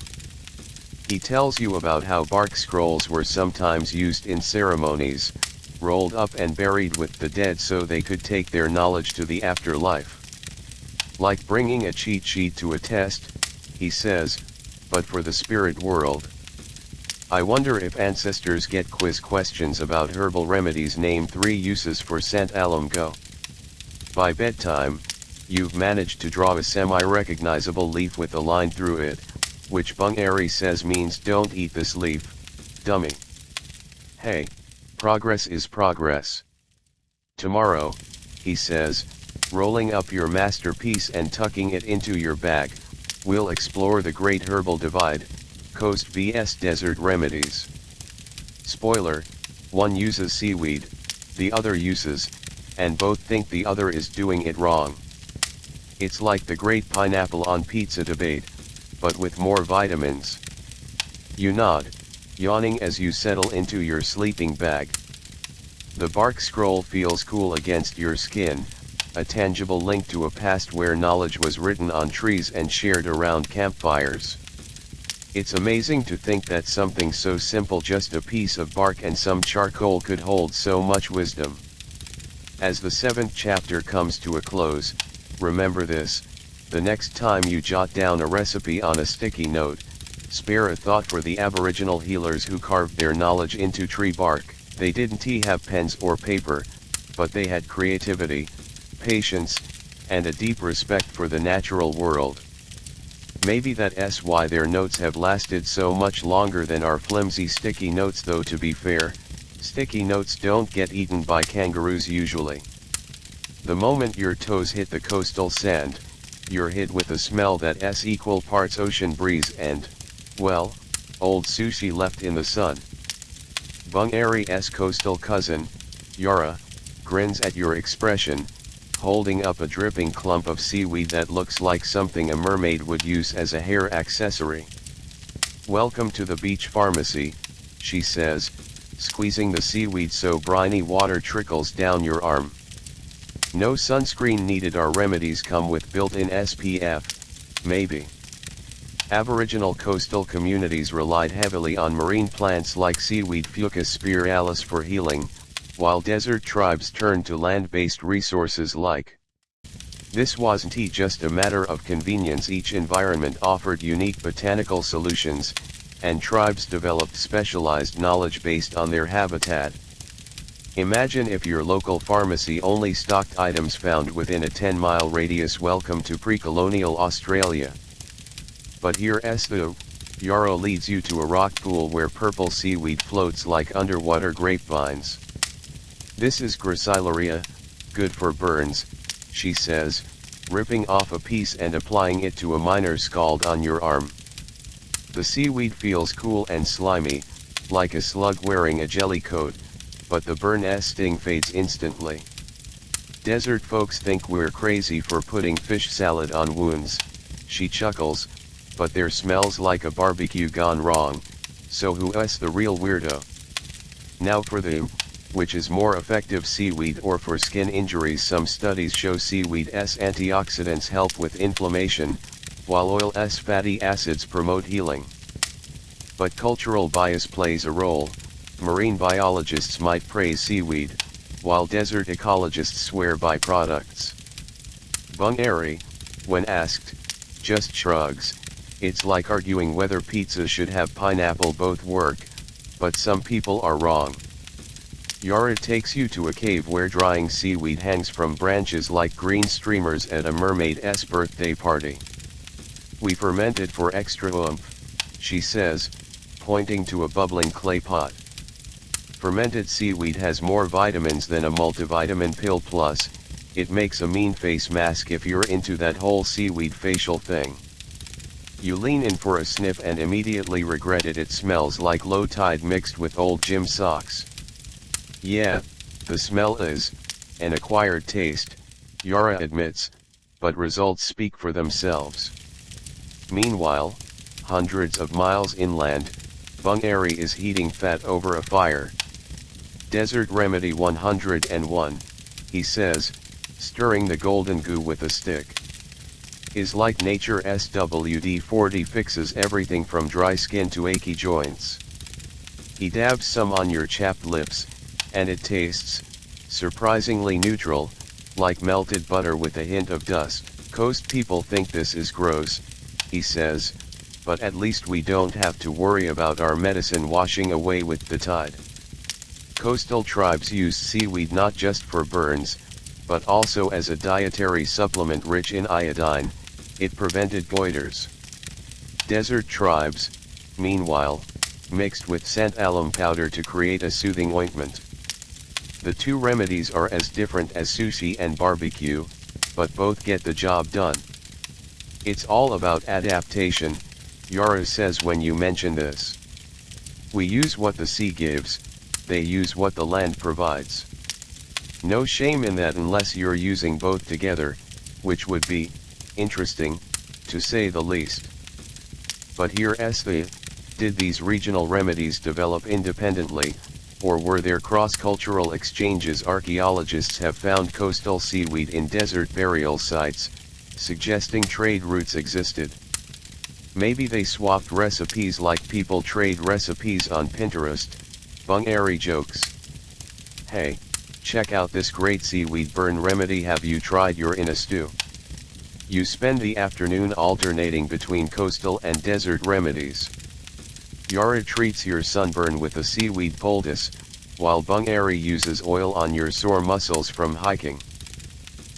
He tells you about how bark scrolls were sometimes used in ceremonies, rolled up and buried with the dead so they could take their knowledge to the afterlife. Like bringing a cheat sheet to a test, he says, but for the spirit world. I wonder if ancestors get quiz questions about herbal remedies. Name 3 uses for sandalwood. By bedtime, you've managed to draw a semi-recognizable leaf with a line through it, which Bungaree says means don't eat this leaf, dummy. Hey, progress is progress. Tomorrow, he says, rolling up your masterpiece and tucking it into your bag, we'll explore the great herbal divide, coast vs desert remedies. Spoiler, one uses seaweed, the other uses, and both think the other is doing it wrong. It's like the great pineapple on pizza debate, but with more vitamins. You nod, yawning as you settle into your sleeping bag. The bark scroll feels cool against your skin, a tangible link to a past where knowledge was written on trees and shared around campfires. It's amazing to think that something so simple, just a piece of bark and some charcoal, could hold so much wisdom. As the 7th chapter comes to a close, remember this: the next time you jot down a recipe on a sticky note, spare a thought for the Aboriginal healers who carved their knowledge into tree bark. They didn't have pens or paper, but they had creativity, patience, and a deep respect for the natural world. Maybe that's why their notes have lasted so much longer than our flimsy sticky notes, though to be fair, sticky notes don't get eaten by kangaroos usually. The moment your toes hit the coastal sand, you're hit with a smell that's equal parts ocean breeze and, well, old sushi left in the sun. Bungaree's coastal cousin, Yara, grins at your expression, holding up a dripping clump of seaweed that looks like something a mermaid would use as a hair accessory. "Welcome to the beach pharmacy," she says, squeezing the seaweed so briny water trickles down your arm. "No sunscreen needed. Our remedies come with built-in SPF, maybe." Aboriginal coastal communities relied heavily on marine plants like seaweed Fucus spiralis for healing, while desert tribes turned to land-based resources like. This wasn't just a matter of convenience. Each environment offered unique botanical solutions, and tribes developed specialized knowledge based on their habitat. Imagine if your local pharmacy only stocked items found within a 10-mile radius. Welcome to pre-colonial Australia. But here's the Yarrow leads you to a rock pool where purple seaweed floats like underwater grapevines. "This is gracilaria, good for burns," she says, ripping off a piece and applying it to a minor scald on your arm. The seaweed feels cool and slimy, like a slug wearing a jelly coat, but the burn's sting fades instantly. "Desert folks think we're crazy for putting fish salad on wounds," she chuckles, "but there smells like a barbecue gone wrong, so who's the real weirdo?" Now for the which is more effective, seaweed or for skin injuries? Some studies show seaweed's antioxidants help with inflammation, while oil's fatty acids promote healing. But cultural bias plays a role. Marine biologists might praise seaweed, while desert ecologists swear by products. Bungaree, when asked, just shrugs. "It's like arguing whether pizza should have pineapple. Both work, but some people are wrong." Yara takes you to a cave where drying seaweed hangs from branches like green streamers at a mermaid's birthday party. "We ferment it for extra oomph," she says, pointing to a bubbling clay pot. Fermented seaweed has more vitamins than a multivitamin pill, plus, it makes a mean face mask if you're into that whole seaweed facial thing. You lean in for a sniff and immediately regret it. It smells like low tide mixed with old gym socks. "Yeah, the smell is an acquired taste," Yara admits, but results speak for themselves. Meanwhile, hundreds of miles inland, Bungaree is heating fat over a fire. "Desert remedy 101, he says, stirring the golden goo with a stick. "Is like nature's WD-40, fixes everything from dry skin to achy joints." He dabs some on your chapped lips, and it tastes surprisingly neutral, like melted butter with a hint of dust. "Coast people think this is gross," he says, but at least we don't have to worry about our medicine washing away with the tide. Coastal tribes used seaweed not just for burns, but also as a dietary supplement rich in iodine. It prevented goiters. Desert tribes, meanwhile, mixed with sant alum powder to create a soothing ointment. The two remedies are as different as sushi and barbecue, but both get the job done. It's all about adaptation, Yara says when you mention this. We use what the sea gives, they use what the land provides. No shame in that unless you're using both together, which would be interesting, to say the least. But here's the, did these regional remedies develop independently, or were there cross-cultural exchanges? Archaeologists have found coastal seaweed in desert burial sites, suggesting trade routes existed. Maybe they swapped recipes like people trade recipes on Pinterest. Bungaree jokes. Hey, check out this great seaweed burn remedy. Have you tried your in a stew? You spend the afternoon alternating between coastal and desert remedies. Yara treats your sunburn with a seaweed poultice, while Bungaree uses oil on your sore muscles from hiking.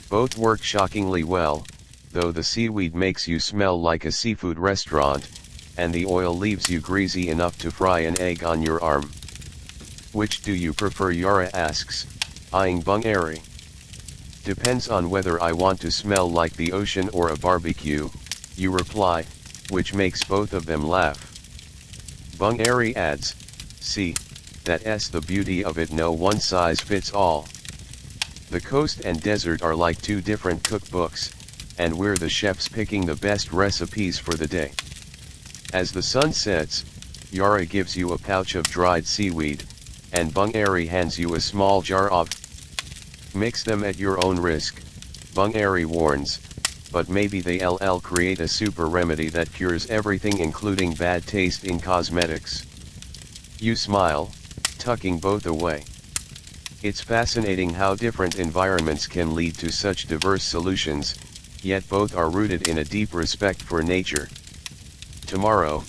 Both work shockingly well, though the seaweed makes you smell like a seafood restaurant, and the oil leaves you greasy enough to fry an egg on your arm. Which do you prefer? Yara asks, eyeing Bungaree. Depends on whether I want to smell like the ocean or a barbecue, you reply, which makes both of them laugh. Bungaree adds, see, that's the beauty of it, no one size fits all. The coast and desert are like two different cookbooks, and we're the chefs picking the best recipes for the day. As the sun sets, Yara gives you a pouch of dried seaweed, and Bungaree hands you a small jar of. Mix them at your own risk, Bungaree warns, but maybe they'll create a super remedy that cures everything including bad taste in cosmetics. You smile, tucking both away. It's fascinating how different environments can lead to such diverse solutions, yet both are rooted in a deep respect for nature. Tomorrow,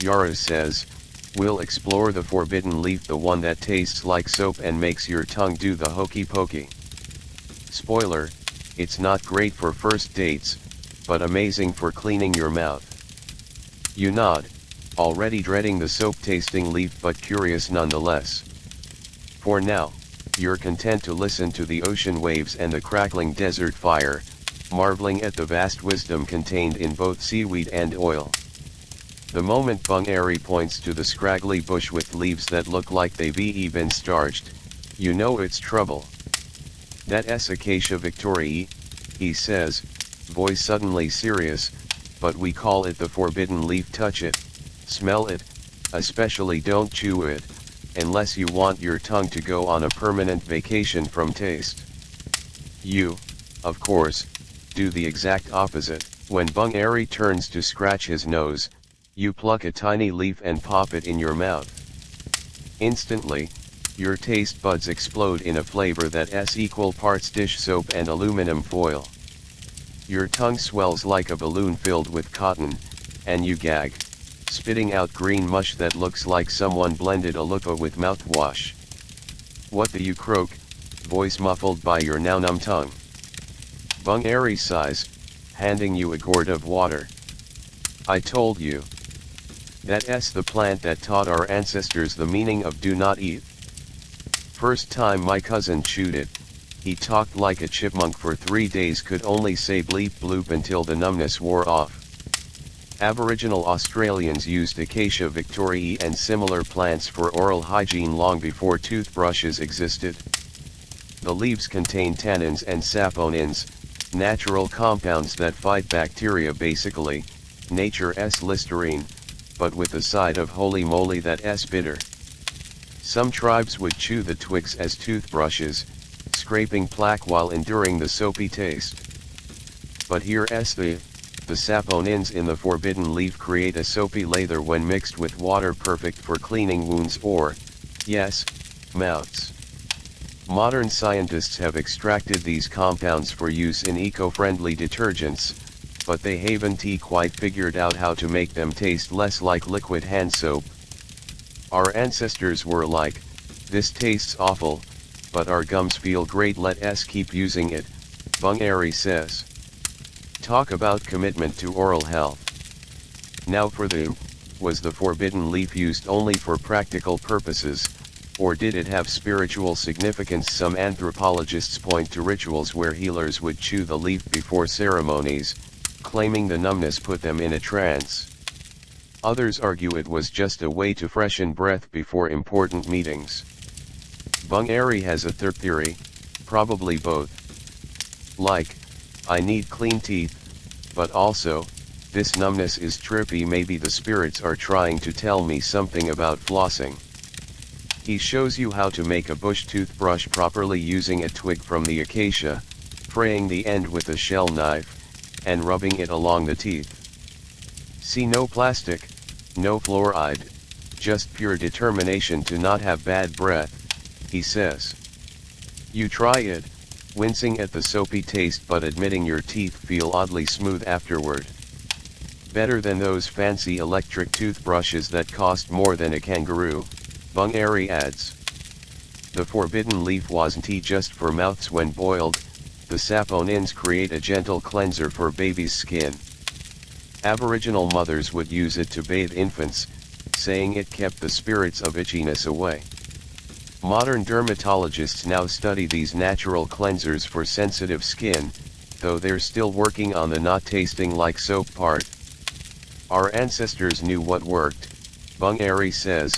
Yara says, we'll explore the forbidden leaf, the one that tastes like soap and makes your tongue do the hokey pokey. Spoiler, it's not great for first dates, but amazing for cleaning your mouth. You nod, already dreading the soap-tasting leaf but curious nonetheless. For now, you're content to listen to the ocean waves and the crackling desert fire, marveling at the vast wisdom contained in both seaweed and oil. The moment Bungaree points to the scraggly bush with leaves that look like they've been starched, you know it's trouble. That's acacia victoriae, he says, voice suddenly serious, but we call it the forbidden leaf. Touch it, smell it, especially don't chew it, unless you want your tongue to go on a permanent vacation from taste. You, of course, do the exact opposite. When Bungaree turns to scratch his nose, you pluck a tiny leaf and pop it in your mouth. Instantly, your taste buds explode in a flavor that's equal parts dish soap and aluminum foil. Your tongue swells like a balloon filled with cotton, and you gag, spitting out green mush that looks like someone blended a loofah with mouthwash. What the you croak, voice muffled by your now numb tongue. Bungaree sighs, handing you a gourd of water. I told you. That's the plant that taught our ancestors the meaning of do not eat. First time my cousin chewed it, he talked like a chipmunk for 3 days, could only say bleep bloop until the numbness wore off. Aboriginal Australians used acacia victoriae and similar plants for oral hygiene long before toothbrushes existed. The leaves contain tannins and saponins, natural compounds that fight bacteria, basically, nature's Listerine, but with a side of holy moly that's bitter. Some tribes would chew the twigs as toothbrushes, scraping plaque while enduring the soapy taste. But here's the saponins in the forbidden leaf create a soapy lather when mixed with water, perfect for cleaning wounds or, yes, mouths. Modern scientists have extracted these compounds for use in eco-friendly detergents, but they haven't quite figured out how to make them taste less like liquid hand soap. Our ancestors were like, this tastes awful, but our gums feel great, let us keep using it, Bungaree says. Talk about commitment to oral health. Now for the, was the forbidden leaf used only for practical purposes, or did it have spiritual significance? Some anthropologists point to rituals where healers would chew the leaf before ceremonies, claiming the numbness put them in a trance. Others argue it was just a way to freshen breath before important meetings. Bungaree has a third theory, probably both. Like, I need clean teeth, but also, this numbness is trippy, maybe the spirits are trying to tell me something about flossing. He shows you how to make a bush toothbrush properly using a twig from the acacia, fraying the end with a shell knife, and rubbing it along the teeth. See, no plastic, no fluoride, just pure determination to not have bad breath, he says. You try it, wincing at the soapy taste but admitting your teeth feel oddly smooth afterward. Better than those fancy electric toothbrushes that cost more than a kangaroo, Bungaree adds. The forbidden leaf wasn't just for mouths when boiled, the saponins create a gentle cleanser for baby's skin. Aboriginal mothers would use it to bathe infants, saying it kept the spirits of itchiness away. Modern dermatologists now study these natural cleansers for sensitive skin, though they're still working on the not tasting like soap part. Our ancestors knew what worked, Bungaree says,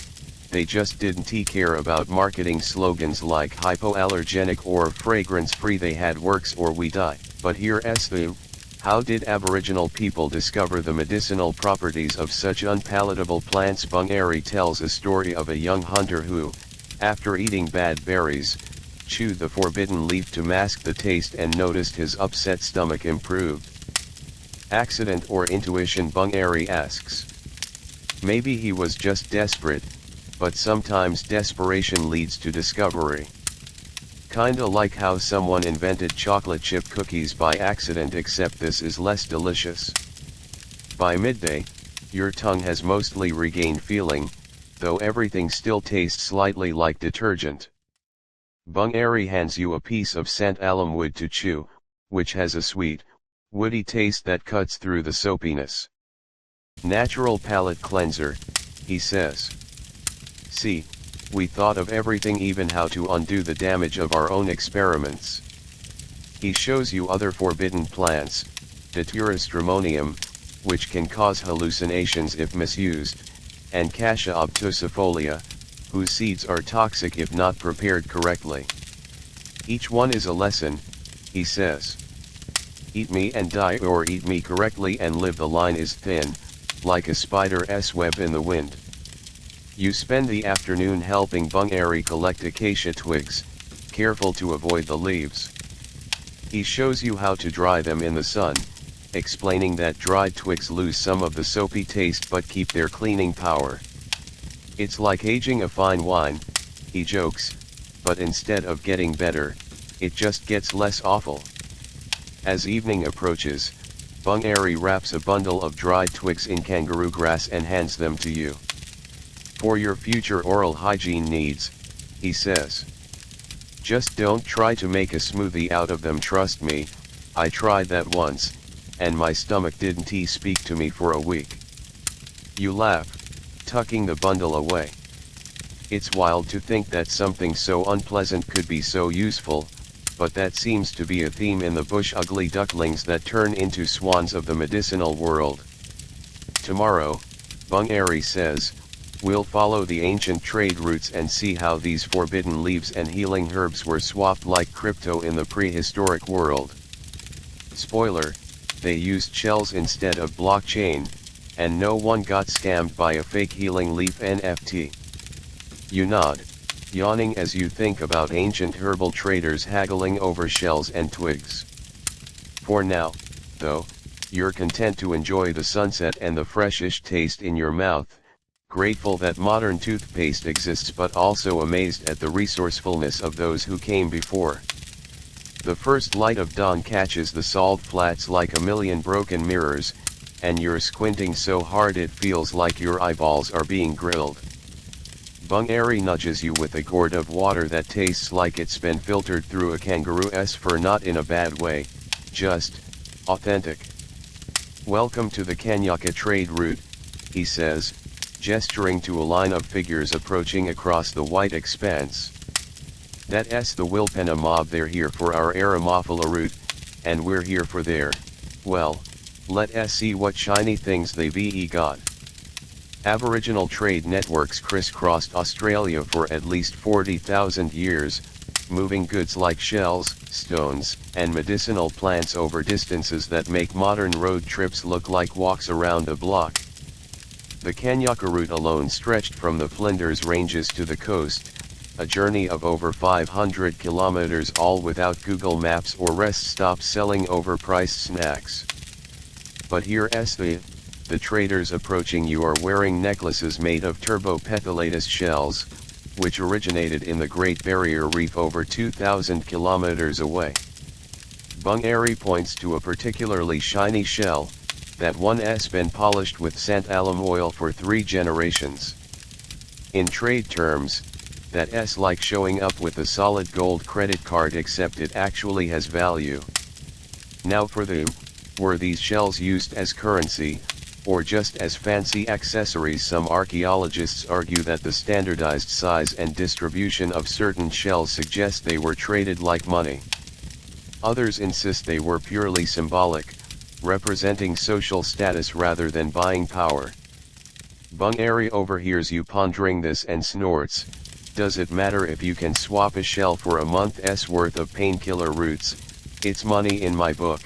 they just didn't care about marketing slogans like hypoallergenic or fragrance-free. They had works or we die. But here's the, how did Aboriginal people discover the medicinal properties of such unpalatable plants? Bungaree tells a story of a young hunter who, after eating bad berries, chewed the forbidden leaf to mask the taste and noticed his upset stomach improved. Accident or intuition? Bungaree asks. Maybe he was just desperate, but sometimes desperation leads to discovery. Kinda like how someone invented chocolate chip cookies by accident, except this is less delicious. By midday, your tongue has mostly regained feeling, though everything still tastes slightly like detergent. Bungaree hands you a piece of sandalwood to chew, which has a sweet, woody taste that cuts through the soapiness. Natural palate cleanser, he says. See, we thought of everything, even how to undo the damage of our own experiments. He shows you other forbidden plants, Datura stramonium, which can cause hallucinations if misused, and acacia obtusifolia, whose seeds are toxic if not prepared correctly. Each one is a lesson, he says. Eat me and die, or eat me correctly and live. The line is thin, like a spider's web in the wind. You spend the afternoon helping Bungaree collect acacia twigs, careful to avoid the leaves. He shows you how to dry them in the sun, explaining that dried twigs lose some of the soapy taste but keep their cleaning power. It's like aging a fine wine, he jokes, but instead of getting better, it just gets less awful. As evening approaches, Bungaree wraps a bundle of dried twigs in kangaroo grass and hands them to you. For your future oral hygiene needs, he says. Just don't try to make a smoothie out of them. Trust me, I tried that once, and my stomach didn't speak to me for a week. You laugh, tucking the bundle away. It's wild to think that something so unpleasant could be so useful, but that seems to be a theme in the bush. Ugly ducklings that turn into swans of the medicinal world. Tomorrow, Bungaree says, we'll follow the ancient trade routes and see how these forbidden leaves and healing herbs were swapped like crypto in the prehistoric world. Spoiler, they used shells instead of blockchain, and no one got scammed by a fake healing leaf NFT. You nod, yawning as you think about ancient herbal traders haggling over shells and twigs. For now, though, you're content to enjoy the sunset and the freshish taste in your mouth, grateful that modern toothpaste exists, but also amazed at the resourcefulness of those who came before. The first light of dawn catches the salt flats like a million broken mirrors, and you're squinting so hard it feels like your eyeballs are being grilled. Bungaree nudges you with a gourd of water that tastes like it's been filtered through a kangaroo's fur, not in a bad way, just authentic. "Welcome to the Kanyaka trade route," he says, gesturing to a line of figures approaching across the white expanse. "That's the Wilpena mob. They're here for our Aramofila route, and we're here for their, well, let us see what shiny things they've got." Aboriginal trade networks crisscrossed Australia for at least 40,000 years, moving goods like shells, stones, and medicinal plants over distances that make modern road trips look like walks around a block. The Kanyaka route alone stretched from the Flinders Ranges to the coast, a journey of over 500 kilometers, all without Google Maps or rest stops selling overpriced snacks. But here's the traders approaching you are wearing necklaces made of turbopethylatus shells, which originated in the Great Barrier Reef over 2,000 kilometers away. Bungaree points to a particularly shiny shell, that one's been polished with santalum oil for 3 generations. In trade terms, that's like showing up with a solid gold credit card, except it actually has value. Now for the, were these shells used as currency, or just as fancy accessories? Some archaeologists argue that the standardized size and distribution of certain shells suggest they were traded like money. Others insist they were purely symbolic, representing social status rather than buying power. Bungaree overhears you pondering this and snorts, "Does it matter if you can swap a shell for a month's worth of painkiller roots? It's money in my book."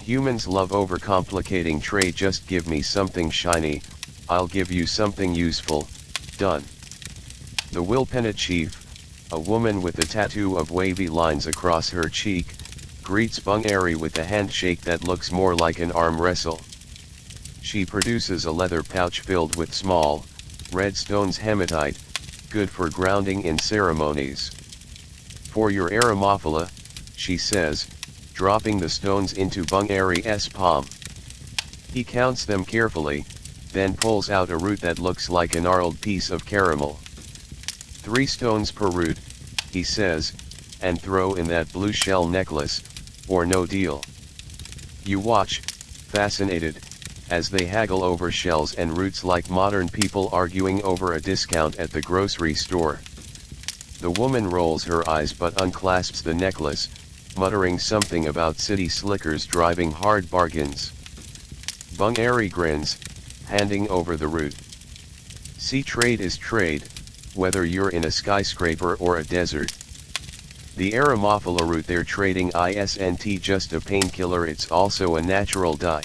Humans love overcomplicating trade. "Just give me something shiny, I'll give you something useful, done." The Wilpena chief, a woman with a tattoo of wavy lines across her cheek, greets Bungaree with a handshake that looks more like an arm wrestle. She produces a leather pouch filled with small, red stones, hematite, good for grounding in ceremonies. "For your Aramofila," she says, dropping the stones into Bungaree's palm. He counts them carefully, then pulls out a root that looks like a gnarled piece of caramel. "3 stones per root," he says, "and throw in that blue shell necklace, or no deal." You watch, fascinated, as they haggle over shells and roots like modern people arguing over a discount at the grocery store. The woman rolls her eyes but unclasps the necklace, muttering something about city slickers driving hard bargains. Bungaree grins, handing over the root. "See, trade is trade, whether you're in a skyscraper or a desert. The Aramofila root they're trading isn't just a painkiller, it's also a natural dye.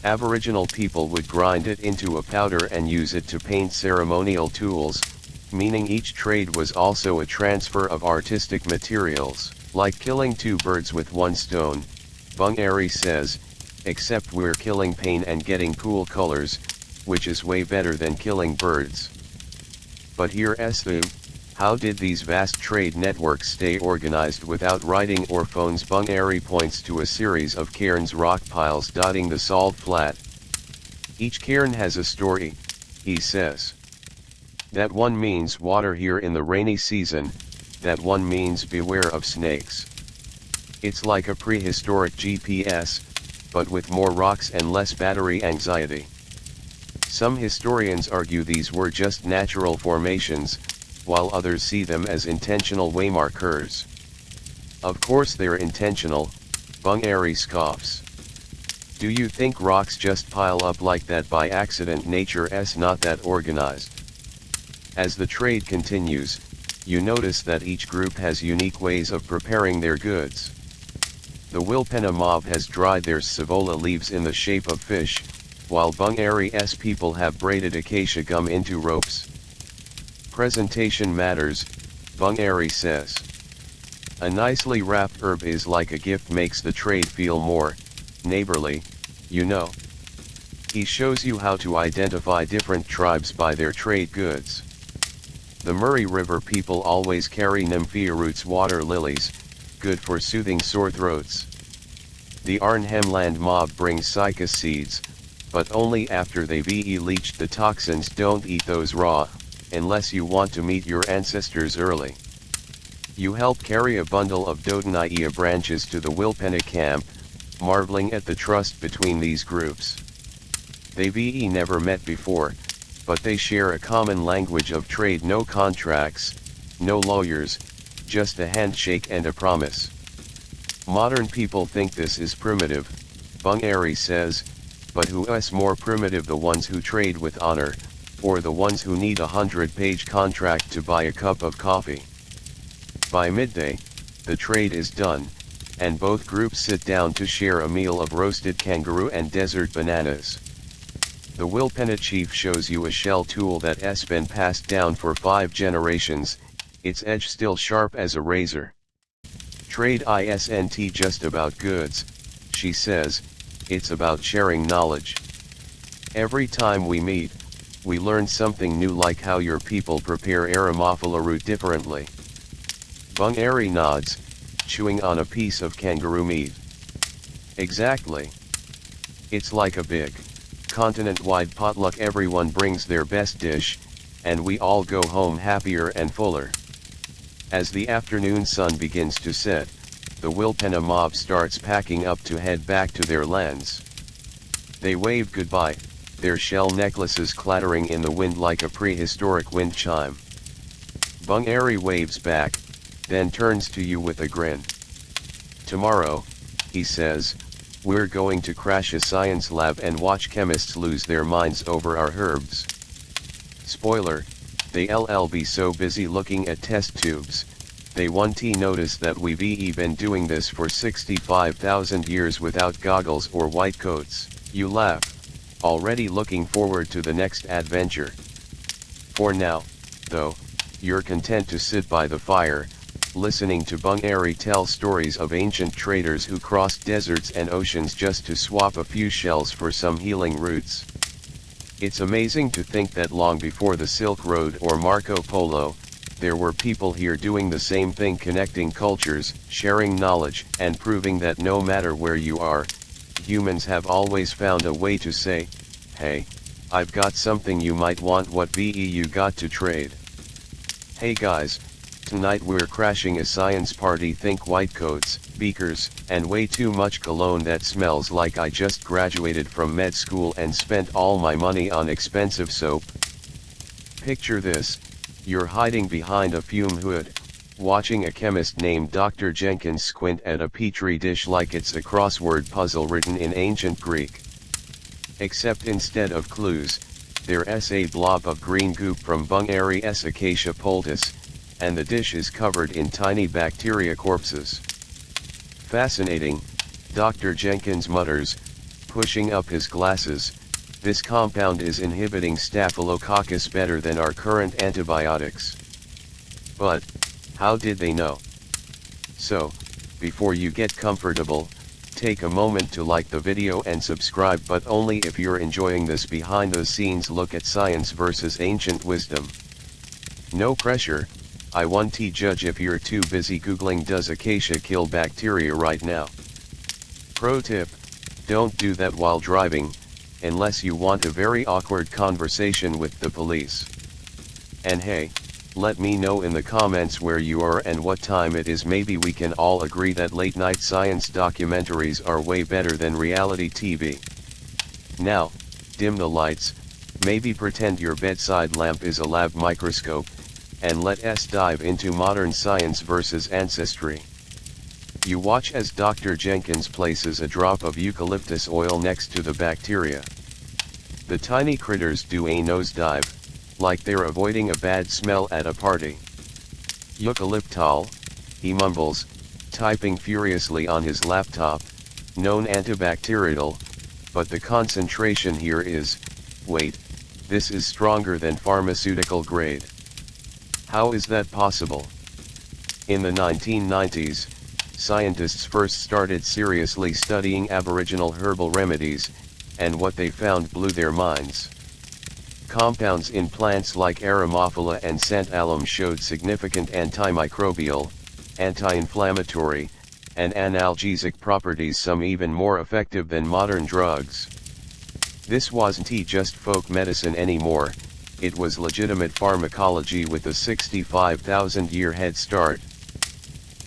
Aboriginal people would grind it into a powder and use it to paint ceremonial tools, meaning each trade was also a transfer of artistic materials, like killing 2 birds with 1 stone," Bungaree says, "except we're killing pain and getting cool colors, which is way better than killing birds." But here's the, how did these vast trade networks stay organized without writing or phones? Bungaree points to a series of cairns, rock piles dotting the salt flat. "Each cairn has a story," he says. "That one means water here in the rainy season, that one means beware of snakes. It's like a prehistoric GPS, but with more rocks and less battery anxiety." Some historians argue these were just natural formations, while others see them as intentional waymarkers. "Of course they're intentional," Bungaree scoffs. "Do you think rocks just pile up like that by accident? Nature's not that organized." As the trade continues, you notice that each group has unique ways of preparing their goods. The Wilpena mob has dried their savola leaves in the shape of fish, while Bungaree's people have braided acacia gum into ropes. "Presentation matters," Bungaree says. "A nicely wrapped herb is like a gift, makes the trade feel more neighborly, you know." He shows you how to identify different tribes by their trade goods. The Murray River people always carry nymphaea roots, water lilies, good for soothing sore throats. The Arnhemland mob brings cycas seeds, but only after they've leached the toxins. Don't eat those raw, unless you want to meet your ancestors early. You help carry a bundle of Dodonia branches to the Wilpenna camp, marveling at the trust between these groups. They've never met before, but they share a common language of trade. No contracts, no lawyers, just a handshake and a promise. Modern people think this is primitive, Bungaree says, but who is more primitive, the ones who trade with honor, or the ones who need a 100-page contract to buy a cup of coffee? By midday, the trade is done, and both groups sit down to share a meal of roasted kangaroo and desert bananas. The Wilpenna chief shows you a shell tool that has been passed down for 5 generations, its edge still sharp as a razor. Trade isn't just about goods, she says, it's about sharing knowledge. Every time we meet, we learn something new, like how your people prepare aromophila root differently. Bungaree nods, chewing on a piece of kangaroo meat. Exactly. It's like a big, continent-wide potluck. Everyone brings their best dish, and we all go home happier and fuller. As the afternoon sun begins to set, the Wilpenna mob starts packing up to head back to their lands. They wave goodbye, their shell necklaces clattering in the wind like a prehistoric wind chime. Bungaree waves back, then turns to you with a grin. Tomorrow, he says, we're going to crash a science lab and watch chemists lose their minds over our herbs. Spoiler, they'll be so busy looking at test tubes, they won't notice that we've been doing this for 65,000 years without goggles or white coats. You laugh, already looking forward to the next adventure. For now, though, you're content to sit by the fire, listening to Bungaree tell stories of ancient traders who crossed deserts and oceans just to swap a few shells for some healing roots. It's amazing to think that long before the Silk Road or Marco Polo, there were people here doing the same thing, connecting cultures, sharing knowledge, and proving that no matter where you are, humans have always found a way to say, hey, I've got something you might want. What you got to trade? Hey guys, tonight we're crashing a science party. Think white coats, beakers, and way too much cologne that smells like I just graduated from med school and spent all my money on expensive soap. Picture this, you're hiding behind a fume hood, watching a chemist named Dr. Jenkins squint at a petri dish like it's a crossword puzzle written in ancient Greek. Except instead of clues, there's a blob of green goop from Bungaree's acacia poultice, and the dish is covered in tiny bacteria corpses. Fascinating, Dr. Jenkins mutters, pushing up his glasses. This compound is inhibiting staphylococcus better than our current antibiotics. But, how did they know? So, before you get comfortable, take a moment to like the video and subscribe, but only if you're enjoying this behind the scenes look at science versus ancient wisdom. No pressure, I won't judge if you're too busy googling does acacia kill bacteria right now. Pro tip, don't do that while driving, unless you want a very awkward conversation with the police. And hey, let me know in the comments where you are and what time it is. Maybe we can all agree that late night science documentaries are way better than reality TV. Now, dim the lights, maybe pretend your bedside lamp is a lab microscope, and let us dive into modern science versus ancestry. You watch as Dr. Jenkins places a drop of eucalyptus oil next to the bacteria. The tiny critters do a nosedive, like they're avoiding a bad smell at a party. Eucalyptol, he mumbles, typing furiously on his laptop, known antibacterial, but the concentration here is, wait, this is stronger than pharmaceutical grade. How is that possible? In the 1990s, scientists first started seriously studying Aboriginal herbal remedies, and what they found blew their minds. Compounds in plants like aromophila and santalum showed significant antimicrobial, anti-inflammatory, and analgesic properties, some even more effective than modern drugs. This wasn't just folk medicine anymore, it was legitimate pharmacology with a 65,000-year head start.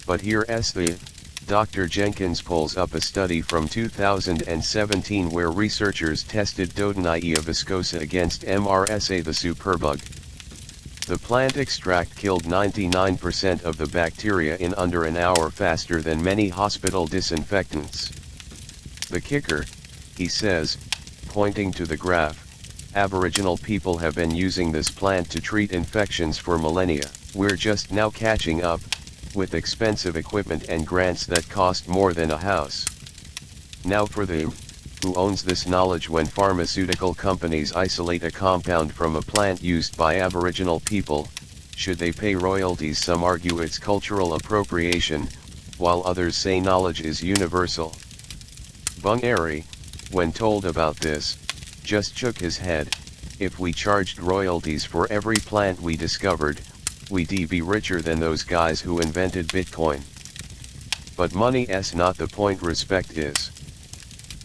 But here's the Dr. Jenkins pulls up a study from 2017 where researchers tested Dodonaea viscosa against MRSA, the superbug. The plant extract killed 99% of the bacteria in under an hour, faster than many hospital disinfectants. The kicker, he says, pointing to the graph, Aboriginal people have been using this plant to treat infections for millennia. We're just now catching up, with expensive equipment and grants that cost more than a house. Now for the who owns this knowledge. When pharmaceutical companies isolate a compound from a plant used by Aboriginal people, should they pay royalties? Some argue it's cultural appropriation, while others say knowledge is universal. Bungaree, when told about this, just shook his head. If we charged royalties for every plant we discovered, we'd be richer than those guys who invented Bitcoin. But money's not the point, respect is.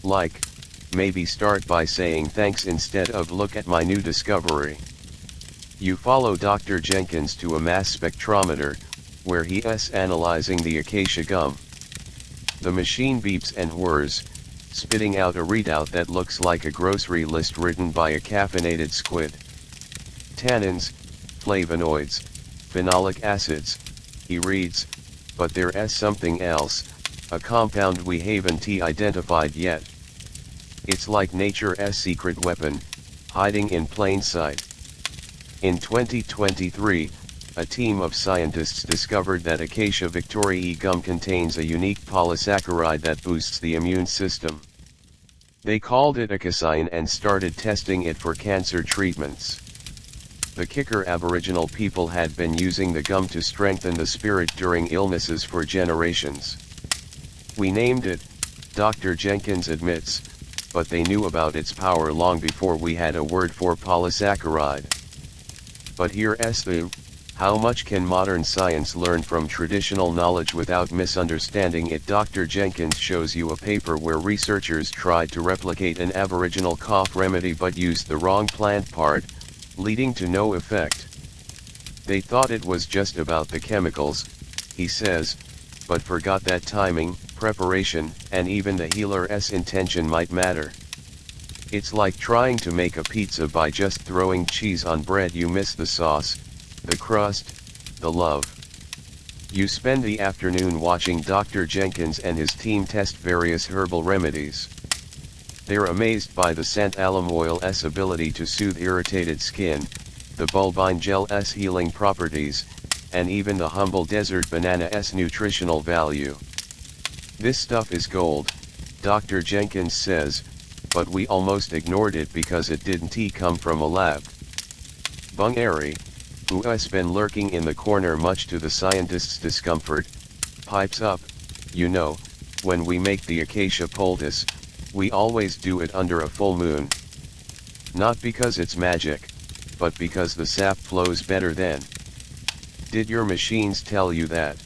Like, maybe start by saying thanks instead of look at my new discovery. You follow Dr. Jenkins to a mass spectrometer, where he's analyzing the acacia gum. The machine beeps and whirs, spitting out a readout that looks like a grocery list written by a caffeinated squid. Tannins, flavonoids, phenolic acids, he reads, but there's something else, a compound we haven't identified yet. It's like nature's secret weapon, hiding in plain sight. In 2023, a team of scientists discovered that Acacia victoriae gum contains a unique polysaccharide that boosts the immune system. They called it acacia and started testing it for cancer treatments. The kicker, Aboriginal people had been using the gum to strengthen the spirit during illnesses for generations. We named it, Dr. Jenkins admits, but they knew about its power long before we had a word for polysaccharide. But here's the, how much can modern science learn from traditional knowledge without misunderstanding it? Dr. Jenkins shows you a paper where researchers tried to replicate an Aboriginal cough remedy but used the wrong plant part, leading to no effect. They thought it was just about the chemicals, he says, but forgot that timing, preparation, and even the healer's intention might matter. It's like trying to make a pizza by just throwing cheese on bread. You miss the sauce, the crust, the love. You spend the afternoon watching Dr. Jenkins and his team test various herbal remedies. They're amazed by the sandalwood oil's ability to soothe irritated skin, the bulbine gel's healing properties, and even the humble desert banana's nutritional value. This stuff is gold, Dr. Jenkins says, but we almost ignored it because it didn't come from a lab. Bungaree, who has been lurking in the corner much to the scientists' discomfort, pipes up, you know, when we make the acacia poultice, we always do it under a full moon. Not because it's magic, but because the sap flows better then. Did your machines tell you that?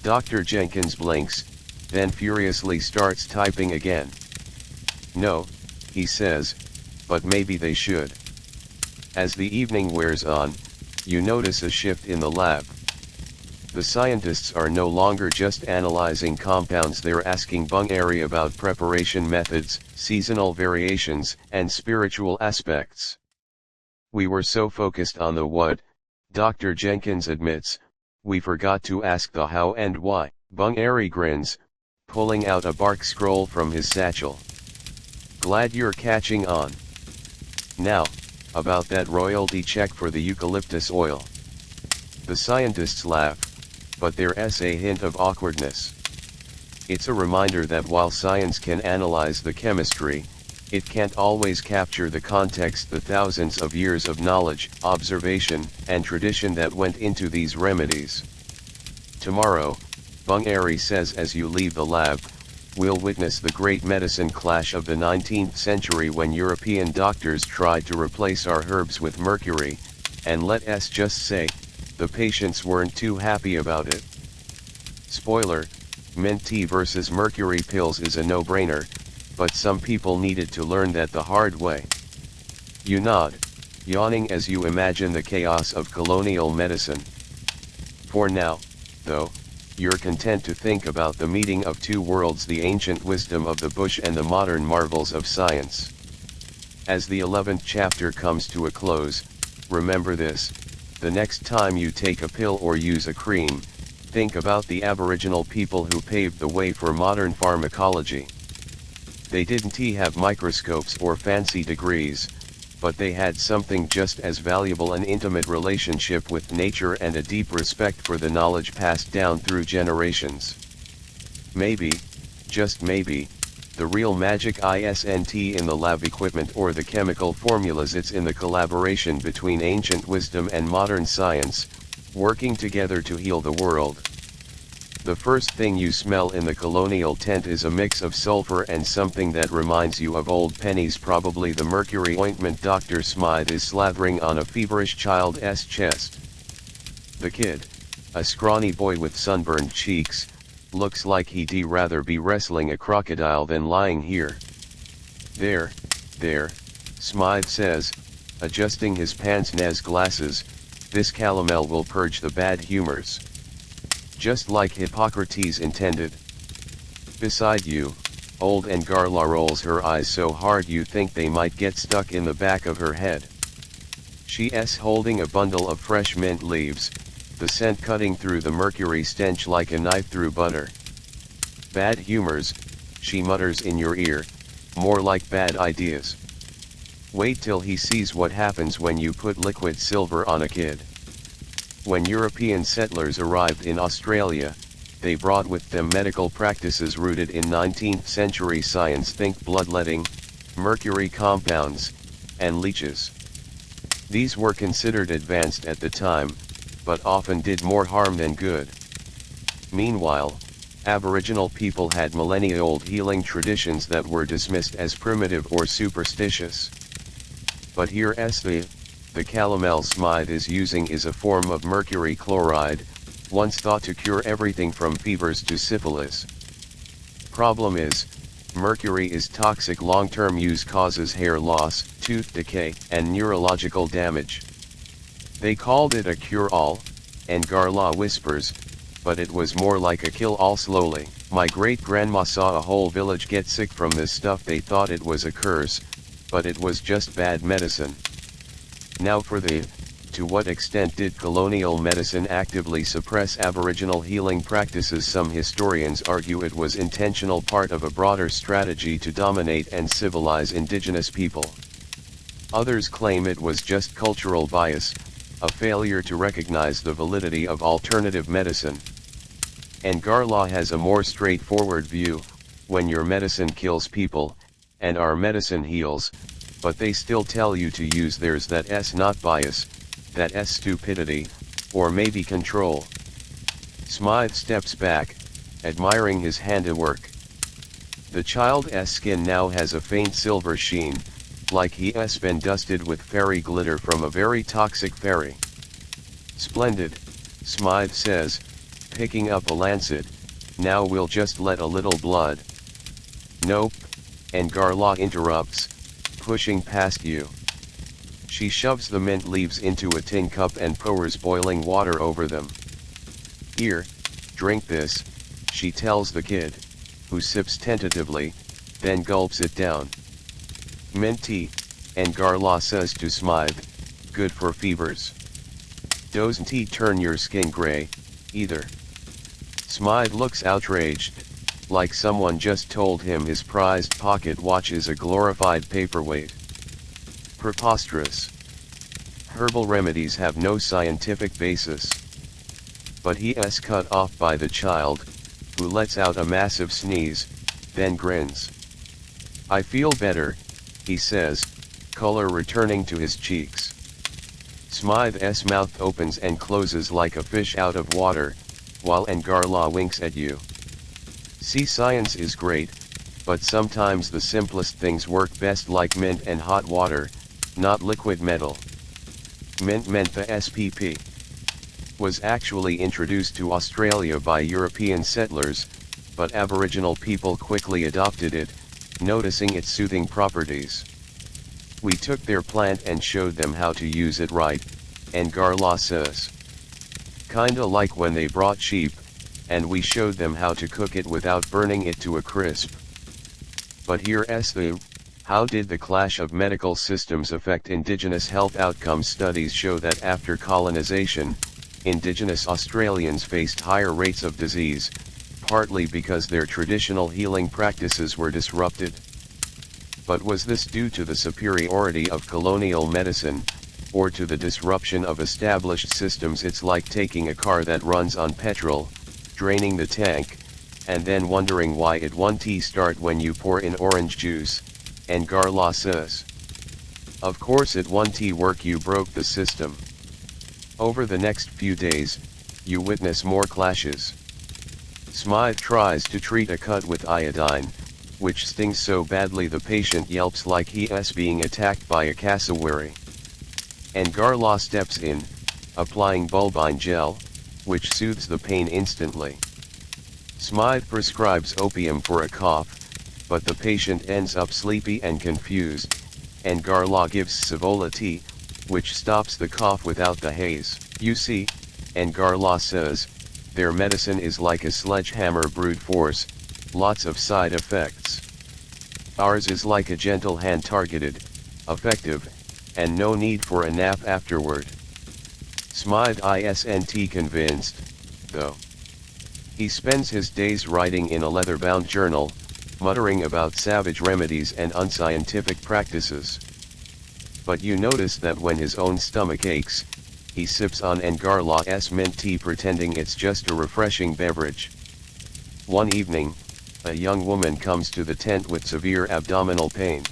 Dr. Jenkins blinks, then furiously starts typing again. No, he says, but maybe they should. As the evening wears on, you notice a shift in the lab. The scientists are no longer just analyzing compounds, they're asking Bungaree about preparation methods, seasonal variations, and spiritual aspects. We were so focused on the what, Dr. Jenkins admits, we forgot to ask the how and why. Bungaree grins, pulling out a bark scroll from his satchel. Glad you're catching on. Now, about that royalty check for the eucalyptus oil. The scientists laugh, but there's a hint of awkwardness. It's a reminder that while science can analyze the chemistry, it can't always capture the context, the thousands of years of knowledge, observation, and tradition that went into these remedies. Tomorrow, Bungaree says, as you leave the lab, we'll witness the great medicine clash of the 19th century when European doctors tried to replace our herbs with mercury, and let's just say, the patients weren't too happy about it. Spoiler, mint tea versus mercury pills is a no-brainer, but some people needed to learn that the hard way. You nod, yawning as you imagine the chaos of colonial medicine. For now, though, you're content to think about the meeting of two worlds, the ancient wisdom of the bush and the modern marvels of science. As the 11th chapter comes to a close, remember this: the next time you take a pill or use a cream, think about the Aboriginal people who paved the way for modern pharmacology. They didn't have microscopes or fancy degrees, but they had something just as valuable: an intimate relationship with nature and a deep respect for the knowledge passed down through generations. Maybe, just maybe, the real magic isn't in the lab equipment or the chemical formulas, it's in the collaboration between ancient wisdom and modern science, working together to heal the world. The first thing you smell in the colonial tent is a mix of sulfur and something that reminds you of old pennies, probably the mercury ointment Dr. Smythe is slathering on a feverish child's chest. The kid, a scrawny boy with sunburned cheeks, looks like he'd rather be wrestling a crocodile than lying here. There, Smythe says, adjusting his pince-nez glasses, this calomel will purge the bad humors. Just like Hippocrates intended. Beside you, old Ngarla rolls her eyes so hard you think they might get stuck in the back of her head. She's holding a bundle of fresh mint leaves, the scent cutting through the mercury stench like a knife through butter. Bad humors, she mutters in your ear, more like bad ideas. Wait till he sees what happens when you put liquid silver on a kid. When European settlers arrived in Australia, they brought with them medical practices rooted in 19th century science. Think bloodletting, mercury compounds, and leeches. These were considered advanced at the time, but often did more harm than good. Meanwhile, Aboriginal people had millennia-old healing traditions that were dismissed as primitive or superstitious. But here's the calomel Smythe is using is a form of mercury chloride, once thought to cure everything from fevers to syphilis. Problem is, mercury is toxic. Long-term use causes hair loss, tooth decay, and neurological damage. They called it a cure-all, Ngarla whispers, but it was more like a kill-all. Slowly, my great-grandma saw a whole village get sick from this stuff. They thought it was a curse, but it was just bad medicine. Now for to what extent did colonial medicine actively suppress Aboriginal healing practices? Some historians argue it was intentional, part of a broader strategy to dominate and civilize Indigenous people. Others claim it was just cultural bias, a failure to recognize the validity of alternative medicine. Ngarla has a more straightforward view: when your medicine kills people, and our medicine heals, but they still tell you to use theirs. That's not bias, that's stupidity, or maybe control. Smythe steps back, admiring his handiwork. The child's skin now has a faint silver sheen, like he's been dusted with fairy glitter from a very toxic fairy. Splendid, Smythe says, picking up a lancet. Now we'll just let a little blood. Nope, Ngarla interrupts, pushing past you. She shoves the mint leaves into a tin cup and pours boiling water over them. Here, drink this, she tells the kid, who sips tentatively, then gulps it down. Mint tea, Ngarla says to Smythe, good for fevers. Doesn't tea turn your skin grey, either? Smythe looks outraged, like someone just told him his prized pocket watch is a glorified paperweight. Preposterous. Herbal remedies have no scientific basis. But he's cut off by the child, who lets out a massive sneeze, then grins. I feel better, he says, color returning to his cheeks. Smythe's mouth opens and closes like a fish out of water, while Ngarla winks at you. See, science is great, but sometimes the simplest things work best, like mint and hot water, not liquid metal. Mint the SPP. was actually introduced to Australia by European settlers, but Aboriginal people quickly adopted it, noticing its soothing properties. We took their plant and showed them how to use it right, and Garla says. Kinda like when they brought sheep, and we showed them how to cook it without burning it to a crisp. But here's the, how did the clash of medical systems affect Indigenous health outcomes? Studies show that after colonization, Indigenous Australians faced higher rates of disease, partly because their traditional healing practices were disrupted. But was this due to the superiority of colonial medicine, or to the disruption of established systems? It's like taking a car that runs on petrol, draining the tank, and then wondering why it won't start when you pour in orange juice, and Garla says. Of course it won't work, you broke the system. Over the next few days, you witness more clashes. Smythe tries to treat a cut with iodine, which stings so badly the patient yelps like he's being attacked by a cassowary. And Garla steps in, applying bulbine gel, which soothes the pain instantly. Smythe prescribes opium for a cough, but the patient ends up sleepy and confused, and Garla gives Savola tea, which stops the cough without the haze. You see, and Garla says, their medicine is like a sledgehammer brute force, lots of side effects. Ours is like a gentle hand, targeted, effective, and no need for a nap afterward. Smythe isn't convinced, though. He spends his days writing in a leather-bound journal, muttering about savage remedies and unscientific practices. But you notice that when his own stomach aches, he sips on Garla's mint tea pretending it's just a refreshing beverage. One evening, a young woman comes to the tent with severe abdominal pain.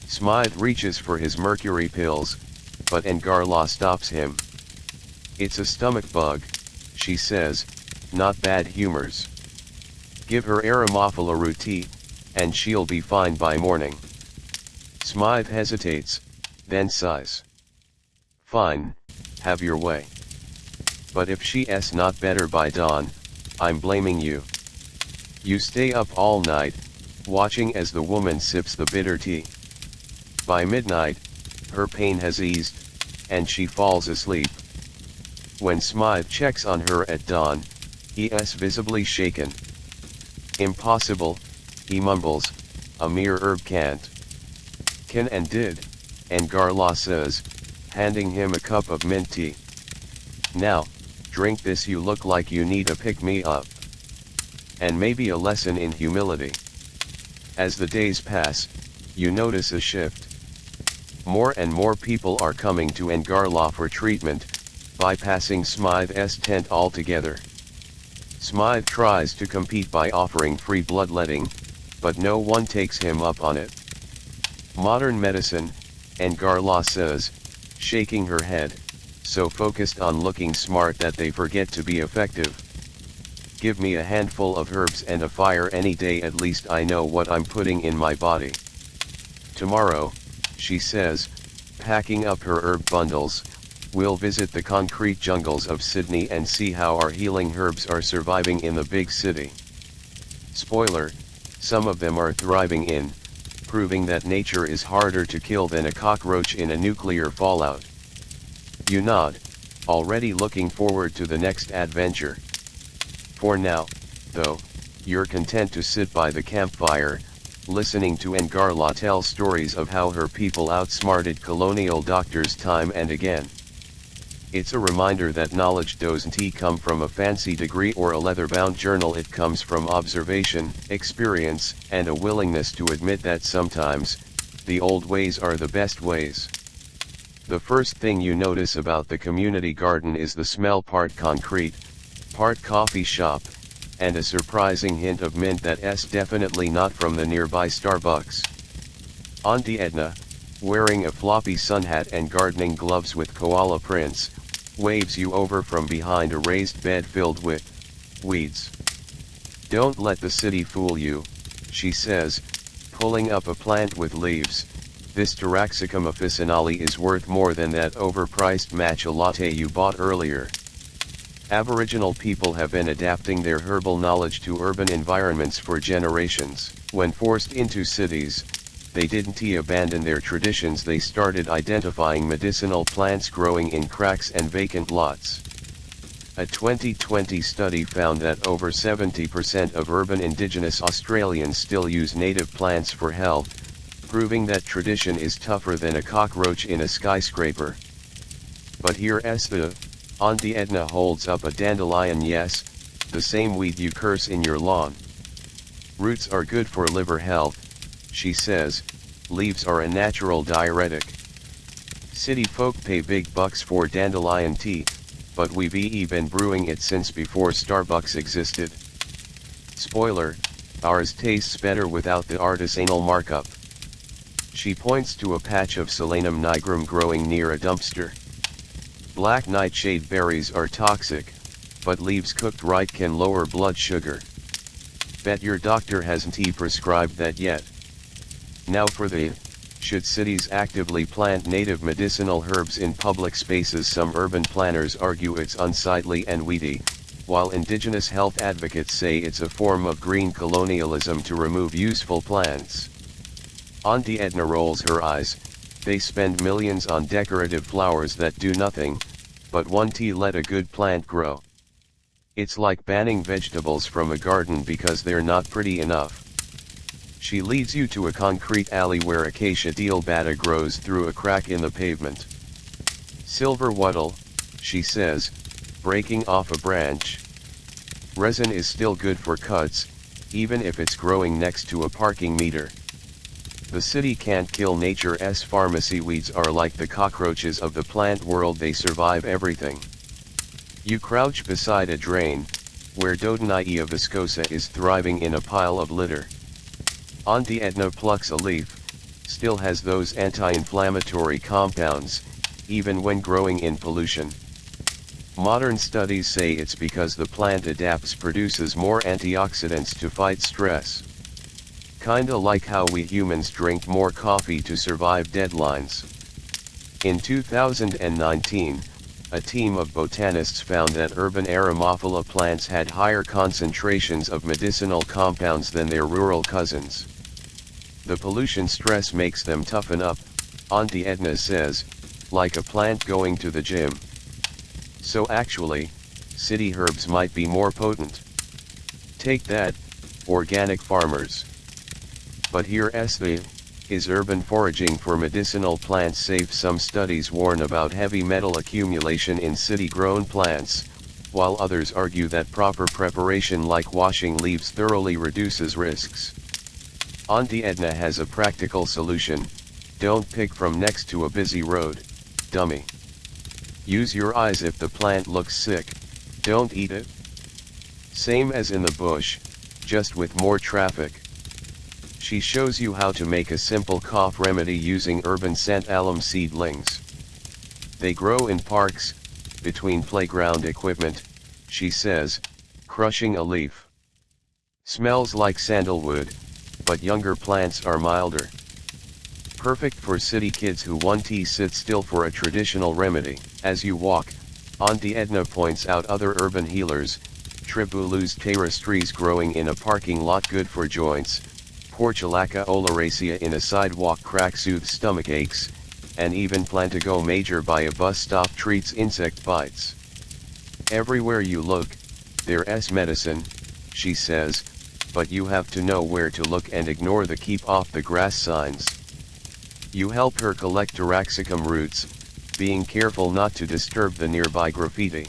Smythe reaches for his mercury pills, but Garla stops him. It's a stomach bug, she says, not bad humors. Give her aromaphila tea, and she'll be fine by morning. Smythe hesitates, then sighs. Fine, have your way. But if she's not better by dawn, I'm blaming you. You stay up all night, watching as the woman sips the bitter tea. By midnight, her pain has eased, and she falls asleep. When Smythe checks on her at dawn, he's visibly shaken. Impossible, he mumbles, a mere herb can't. Can and did, and Garla says, handing him a cup of mint tea. Now, drink this, you look like you need a pick-me-up. And maybe a lesson in humility. As the days pass, you notice a shift. More and more people are coming to Garla for treatment, bypassing Smythe's tent altogether. Smythe tries to compete by offering free bloodletting, but no one takes him up on it. Modern medicine, Garla says, shaking her head, so focused on looking smart that they forget to be effective. Give me a handful of herbs and a fire any day, at least I know what I'm putting in my body. Tomorrow, she says, packing up her herb bundles, we'll visit the concrete jungles of Sydney and see how our healing herbs are surviving in the big city. Spoiler, some of them are thriving in, proving that nature is harder to kill than a cockroach in a nuclear fallout. You nod, already looking forward to the next adventure. For now, though, you're content to sit by the campfire, listening to Garla tell stories of how her people outsmarted colonial doctors time and again. It's a reminder that knowledge doesn't come from a fancy degree or a leather-bound journal. It comes from observation, experience, and a willingness to admit that sometimes, the old ways are the best ways. The first thing you notice about the community garden is the smell, part concrete, part coffee shop, and a surprising hint of mint that's definitely not from the nearby Starbucks. Auntie Edna, wearing a floppy sun hat and gardening gloves with koala prints, waves you over from behind a raised bed filled with weeds. Don't let the city fool you, she says, pulling up a plant with leaves. This Taraxacum officinale is worth more than that overpriced matcha latte you bought earlier. Aboriginal people have been adapting their herbal knowledge to urban environments for generations. When forced into cities, they didn't abandon their traditions. They started identifying medicinal plants growing in cracks and vacant lots. A 2020 study found that over 70% of urban Indigenous Australians still use native plants for health, proving that tradition is tougher than a cockroach in a skyscraper. But here's the Auntie Edna holds up a dandelion. Yes, the same weed you curse in your lawn. Roots are good for liver health, she says. Leaves are a natural diuretic. City folk pay big bucks for dandelion tea, but we've been brewing it since before Starbucks existed. Spoiler, ours tastes better without the artisanal markup. She points to a patch of Solanum nigrum growing near a dumpster. Black nightshade berries are toxic, but leaves cooked right can lower blood sugar. Bet your doctor hasn't prescribed that yet. Now for the, should cities actively plant native medicinal herbs in public spaces? Some urban planners argue it's unsightly and weedy, while Indigenous health advocates say it's a form of green colonialism to remove useful plants. Auntie Edna rolls her eyes. They spend millions on decorative flowers that do nothing, but let a good plant grow. It's like banning vegetables from a garden because they're not pretty enough. She leads you to a concrete alley where acacia dealbata grows through a crack in the pavement. Silver wattle, she says, breaking off a branch. Resin is still good for cuts, even if it's growing next to a parking meter. The city can't kill nature's pharmacy. Weeds are like the cockroaches of the plant world. They survive everything. You crouch beside a drain, where Dodonaea viscosa is thriving in a pile of litter. Auntie Edna plucks a leaf, still has those anti-inflammatory compounds, even when growing in pollution. Modern studies say it's because the plant adapts, produces more antioxidants to fight stress. Kinda like how we humans drink more coffee to survive deadlines. In 2019, a team of botanists found that urban Aromophila plants had higher concentrations of medicinal compounds than their rural cousins. The pollution stress makes them toughen up, Auntie Edna says, like a plant going to the gym. So actually, city herbs might be more potent. Take that, organic farmers. But here's the, is urban foraging for medicinal plants safe? Some studies warn about heavy metal accumulation in city-grown plants, while others argue that proper preparation like washing leaves thoroughly reduces risks. Auntie Edna has a practical solution: don't pick from next to a busy road, dummy. Use your eyes. If the plant looks sick, don't eat it. Same as in the bush, just with more traffic. She shows you how to make a simple cough remedy using urban scent alum seedlings. They grow in parks, between playground equipment, she says, crushing a leaf. Smells like sandalwood, but younger plants are milder. Perfect for city kids who want to sit still for a traditional remedy. As you walk, Auntie Edna points out other urban healers: Tribulus terrestris growing in a parking lot, good for joints. Portulaca oleracea in a sidewalk crack soothes stomach aches, and even Plantago major by a bus stop treats insect bites. Everywhere you look, there's medicine, she says, but you have to know where to look and ignore the keep off the grass signs. You help her collect taraxacum roots, being careful not to disturb the nearby graffiti.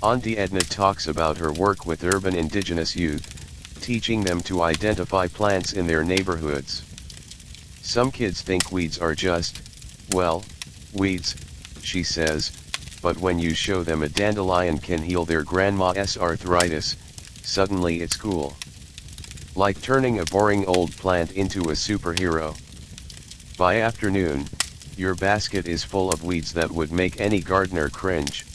Auntie Edna talks about her work with urban Indigenous youth, teaching them to identify plants in their neighborhoods. Some kids think weeds are just, well, weeds, she says, but when you show them a dandelion can heal their grandma's arthritis, suddenly it's cool. Like turning a boring old plant into a superhero. By afternoon, your basket is full of weeds that would make any gardener cringe.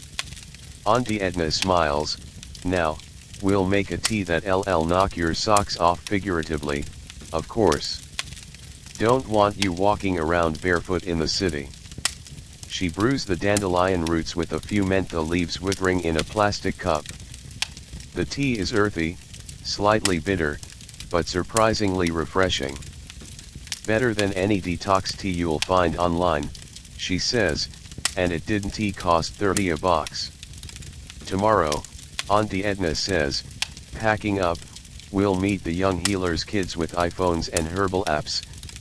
Auntie Edna smiles. Now, we'll make a tea that'll knock your socks off, figuratively, of course. Don't want you walking around barefoot in the city. She brews the dandelion roots with a few mentha leaves withering in a plastic cup. The tea is earthy, slightly bitter, but surprisingly refreshing. Better than any detox tea you'll find online, she says, and it didn't cost 30 a box. Tomorrow, Auntie Edna says, packing up, we'll meet the young healers' kids with iPhones and herbal apps,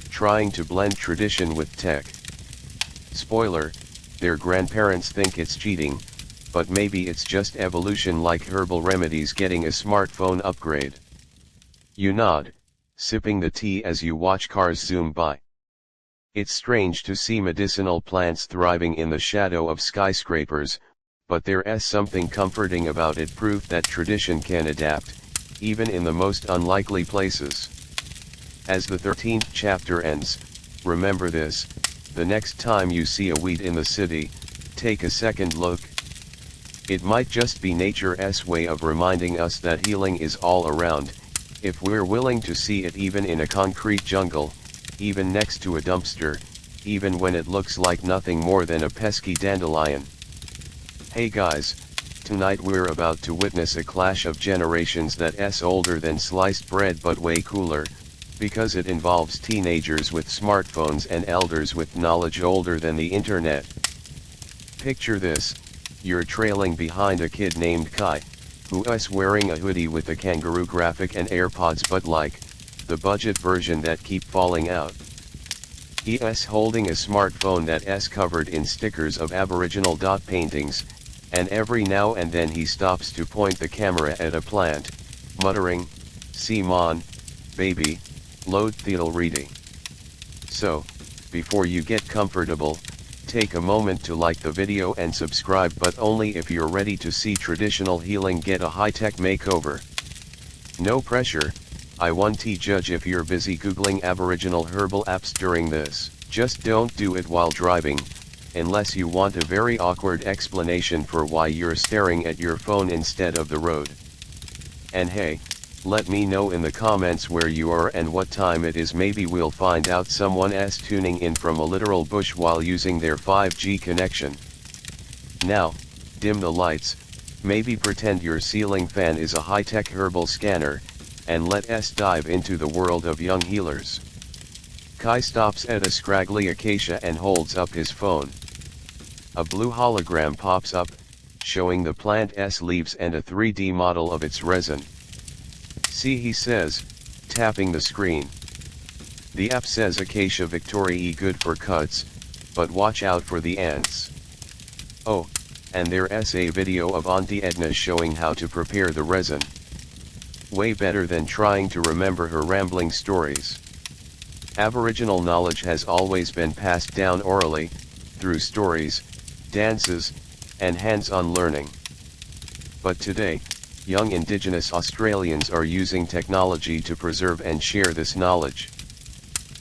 trying to blend tradition with tech. Spoiler, their grandparents think it's cheating, but maybe it's just evolution, like herbal remedies getting a smartphone upgrade. You nod, sipping the tea as you watch cars zoom by. It's strange to see medicinal plants thriving in the shadow of skyscrapers, but there's something comforting about it, proof that tradition can adapt, even in the most unlikely places. As the 13th chapter ends, remember this: the next time you see a weed in the city, take a second look. It might just be nature's way of reminding us that healing is all around, if we're willing to see it, even in a concrete jungle, even next to a dumpster, even when it looks like nothing more than a pesky dandelion. Hey guys, tonight we're about to witness a clash of generations that's older than sliced bread but way cooler, because it involves teenagers with smartphones and elders with knowledge older than the internet. Picture this: you're trailing behind a kid named Kai, who's wearing a hoodie with a kangaroo graphic and AirPods, but like the budget version that keep falling out. He's holding a smartphone that's covered in stickers of Aboriginal dot paintings, and every now and then he stops to point the camera at a plant, muttering, "Simon, baby, load theodal reedy." So, before you get comfortable, take a moment to like the video and subscribe, but only if you're ready to see traditional healing get a high-tech makeover. No pressure, I won't judge if you're busy googling Aboriginal herbal apps during this. Just don't do it while driving, unless you want a very awkward explanation for why you're staring at your phone instead of the road. And hey, let me know in the comments where you are and what time it is. Maybe we'll find out someone's tuning in from a literal bush while using their 5G connection. Now, dim the lights, maybe pretend your ceiling fan is a high-tech herbal scanner, and let's dive into the world of young healers. Kai stops at a scraggly acacia and holds up his phone. A blue hologram pops up, showing the plant's leaves and a 3D model of its resin. "See," he says, tapping the screen. The app says Acacia Victoriae, good for cuts, but watch out for the ants. Oh, and there's a video of Auntie Edna showing how to prepare the resin. Way better than trying to remember her rambling stories. Aboriginal knowledge has always been passed down orally, through stories, dances, and hands-on learning. But today, young Indigenous Australians are using technology to preserve and share this knowledge.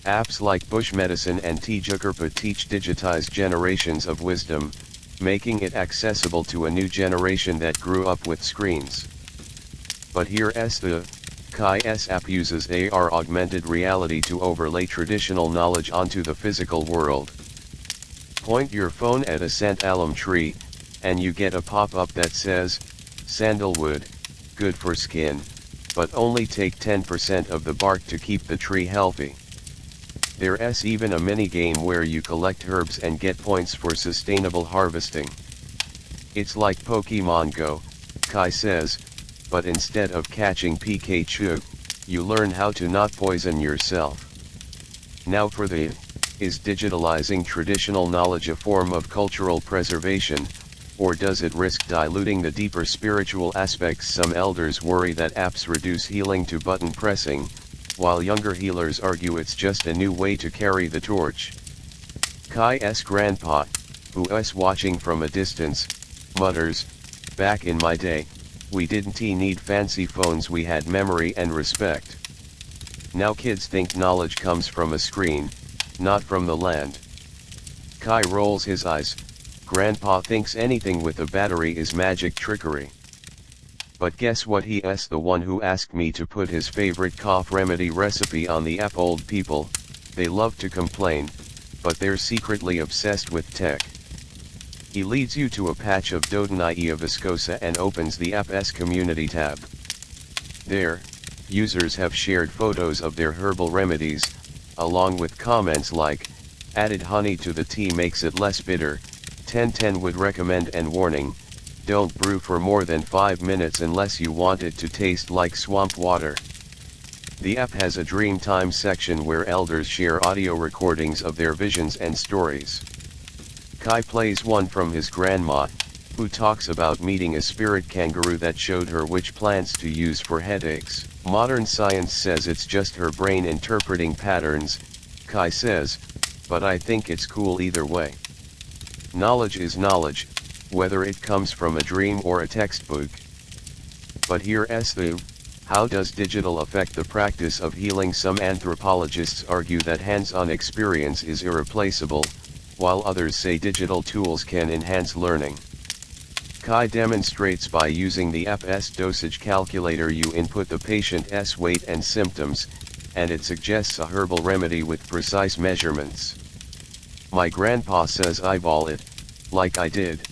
Apps like Bush Medicine and Tjukurpa teach digitized generations of wisdom, making it accessible to a new generation that grew up with screens. But here's the Kai's app uses AR augmented reality to overlay traditional knowledge onto the physical world. Point your phone at a santalum tree, and you get a pop-up that says, "Sandalwood, good for skin, but only take 10% of the bark to keep the tree healthy." There's even a mini-game where you collect herbs and get points for sustainable harvesting. It's like Pokemon Go, Kai says, but instead of catching Pikachu, you learn how to not poison yourself. Now for the, is digitalizing traditional knowledge a form of cultural preservation, or does it risk diluting the deeper spiritual aspects? Some elders worry that apps reduce healing to button pressing, while younger healers argue it's just a new way to carry the torch. Kai's grandpa, who's watching from a distance, mutters, "Back in my day, we didn't need fancy phones, we had memory and respect. Now kids think knowledge comes from a screen, not from the land." Kai rolls his eyes. Grandpa thinks anything with a battery is magic trickery. But guess what, he's the one who asked me to put his favorite cough remedy recipe on the app. Old people, they love to complain, but they're secretly obsessed with tech. He leads you to a patch of Dodonaea viscosa and opens the app's community tab. There, users have shared photos of their herbal remedies, along with comments like, added honey to the tea makes it less bitter, 1010 would recommend, and warning, don't brew for more than 5 minutes unless you want it to taste like swamp water. The app has a Dreamtime section where elders share audio recordings of their visions and stories. Kai plays one from his grandma, who talks about meeting a spirit kangaroo that showed her which plants to use for headaches. Modern science says it's just her brain interpreting patterns, Kai says, but I think it's cool either way. Knowledge is knowledge, whether it comes from a dream or a textbook. But here's the, how does digital affect the practice of healing? Some anthropologists argue that hands-on experience is irreplaceable, while others say digital tools can enhance learning. Kai demonstrates by using the app's dosage calculator. You input the patient's weight and symptoms, and it suggests a herbal remedy with precise measurements. My grandpa says eyeball it, like I did,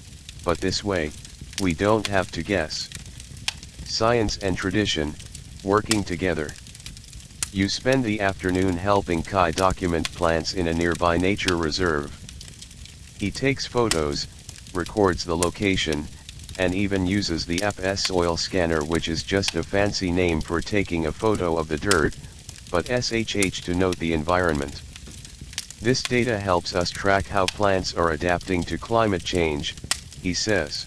but this way, we don't have to guess. Science and tradition, working together. You spend the afternoon helping Kai document plants in a nearby nature reserve. He takes photos, records the location, and even uses the app's soil scanner, which is just a fancy name for taking a photo of the dirt, but SHH to note the environment. This data helps us track how plants are adapting to climate change, he says.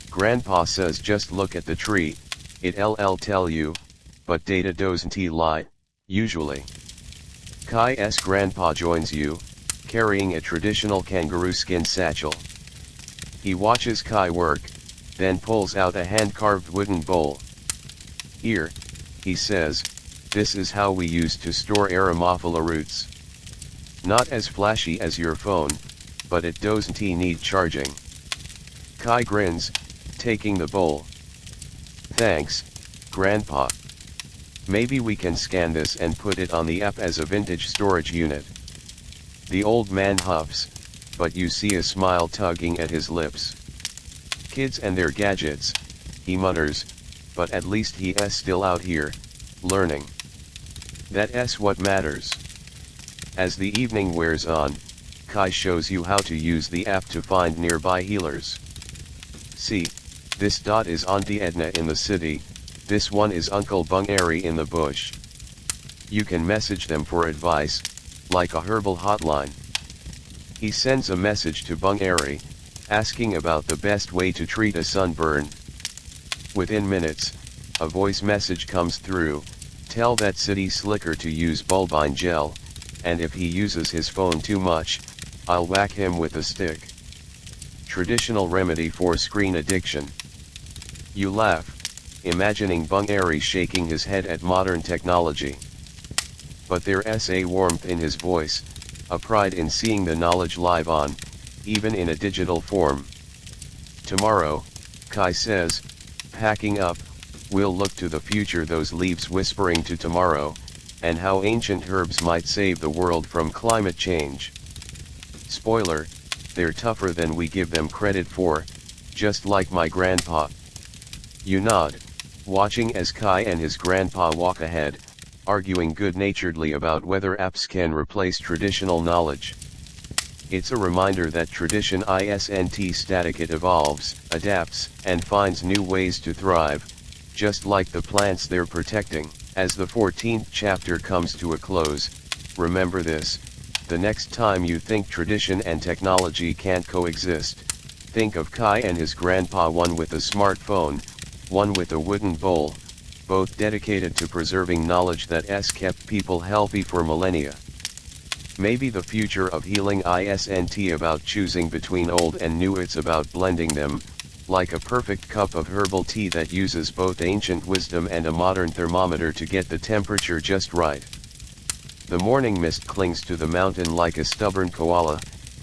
Grandpa says just look at the tree, it'll tell you, but data doesn't lie, usually. Kai's grandpa joins you, carrying a traditional kangaroo skin satchel. He watches Kai work, then pulls out a hand-carved wooden bowl. Here, he says, this is how we used to store Aromophila roots. Not as flashy as your phone, but it doesn't need charging. Kai grins, taking the bowl. Thanks, Grandpa. Maybe we can scan this and put it on the app as a vintage storage unit. The old man huffs, but you see a smile tugging at his lips. Kids and their gadgets, he mutters, but at least he's still out here, learning. That's what matters. As the evening wears on, Kai shows you how to use the app to find nearby healers. See, this dot is Auntie Edna in the city, this one is Uncle Bungaree in the bush. You can message them for advice, like a herbal hotline. He sends a message to Bungaree, asking about the best way to treat a sunburn. Within minutes, a voice message comes through, tell that city slicker to use bulbine gel, and if he uses his phone too much, I'll whack him with a stick. Traditional remedy for screen addiction. You laugh, imagining Bungaree shaking his head at modern technology. But there's a warmth in his voice, a pride in seeing the knowledge live on, even in a digital form. Tomorrow, Kai says, packing up, we'll look to the future, those leaves whispering to tomorrow, and how ancient herbs might save the world from climate change. Spoiler, they're tougher than we give them credit for, just like my grandpa. You nod, watching as Kai and his grandpa walk ahead, arguing good-naturedly about whether apps can replace traditional knowledge. It's a reminder that tradition isn't static, it evolves, adapts, and finds new ways to thrive, just like the plants they're protecting. As the 14th chapter comes to a close, remember this, the next time you think tradition and technology can't coexist, think of Kai and his grandpa, one with a smartphone, one with a wooden bowl, both dedicated to preserving knowledge that's kept people healthy for millennia. Maybe the future of healing isn't about choosing between old and new, it's about blending them, like a perfect cup of herbal tea that uses both ancient wisdom and a modern thermometer to get the temperature just right. The morning mist clings to the mountain like a stubborn koala,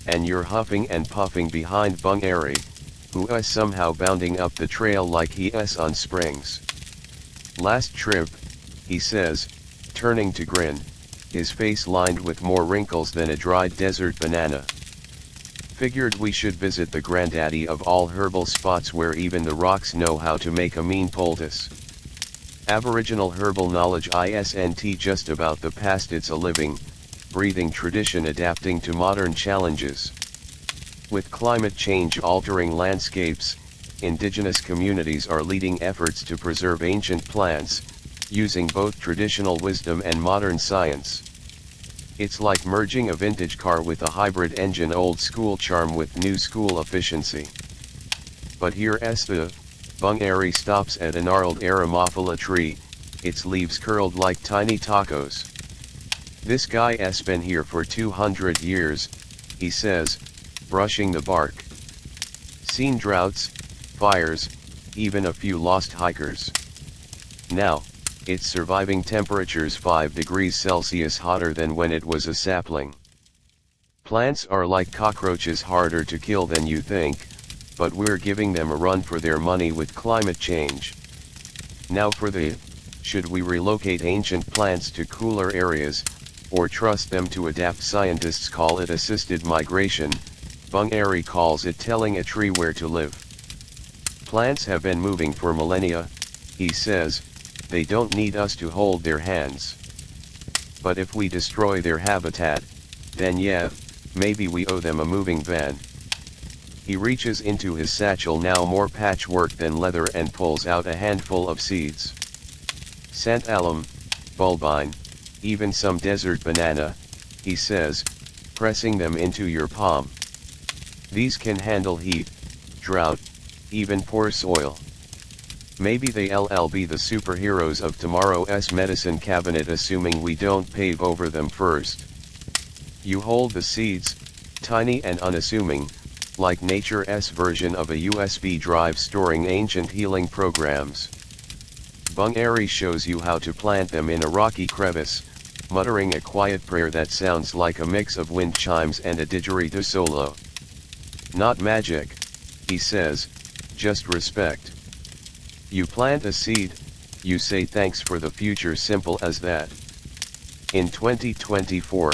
and you're huffing and puffing behind Bungaree, who is somehow bounding up the trail like he is on springs. Last trip, he says, turning to grin, his face lined with more wrinkles than a dried desert banana. Figured we should visit the granddaddy of all herbal spots where even the rocks know how to make a mean poultice. Aboriginal herbal knowledge isn't just about the past, it's a living, breathing tradition adapting to modern challenges. With climate change altering landscapes, indigenous communities are leading efforts to preserve ancient plants, using both traditional wisdom and modern science. It's like merging a vintage car with a hybrid engine, old school charm with new school efficiency. But here's the Bungaree stops at a gnarled Aramophila tree, its leaves curled like tiny tacos. This guy's been here for 200 years, he says, brushing the bark. Seen droughts, fires, even a few lost hikers. Now, it's surviving temperatures 5 degrees Celsius hotter than when it was a sapling. Plants are like cockroaches, harder to kill than you think, but we're giving them a run for their money with climate change. Now for the, should we relocate ancient plants to cooler areas, or trust them to adapt? Scientists call it assisted migration, Bungaree calls it telling a tree where to live. Plants have been moving for millennia, he says, they don't need us to hold their hands. But if we destroy their habitat, then yeah, maybe we owe them a moving van. He reaches into his satchel, now more patchwork than leather, and pulls out a handful of seeds. Santalum, bulbine, even some desert banana, he says, pressing them into your palm. These can handle heat, drought, even poor soil. Maybe they'll be the superheroes of tomorrow's medicine cabinet, assuming we don't pave over them first. You hold the seeds, tiny and unassuming, like nature's version of a USB drive storing ancient healing programs. Bungaree shows you how to plant them in a rocky crevice, muttering a quiet prayer that sounds like a mix of wind chimes and a didgeridoo solo. Not magic, he says, just respect. You plant a seed, you say thanks for the future, simple as that. In 2024,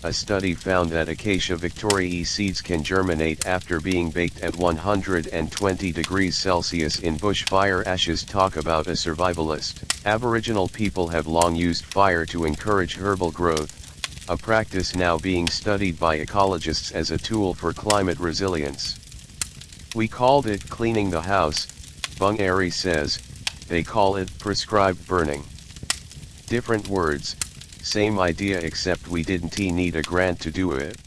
a study found that acacia victoriae seeds can germinate after being baked at 120 degrees Celsius in bushfire ashes. Talk about a survivalist. Aboriginal people have long used fire to encourage herbal growth, a practice now being studied by ecologists as a tool for climate resilience. We called it cleaning the house, Bungaree says, they call it prescribed burning. Different words, same idea, except we didn't need a grant to do it.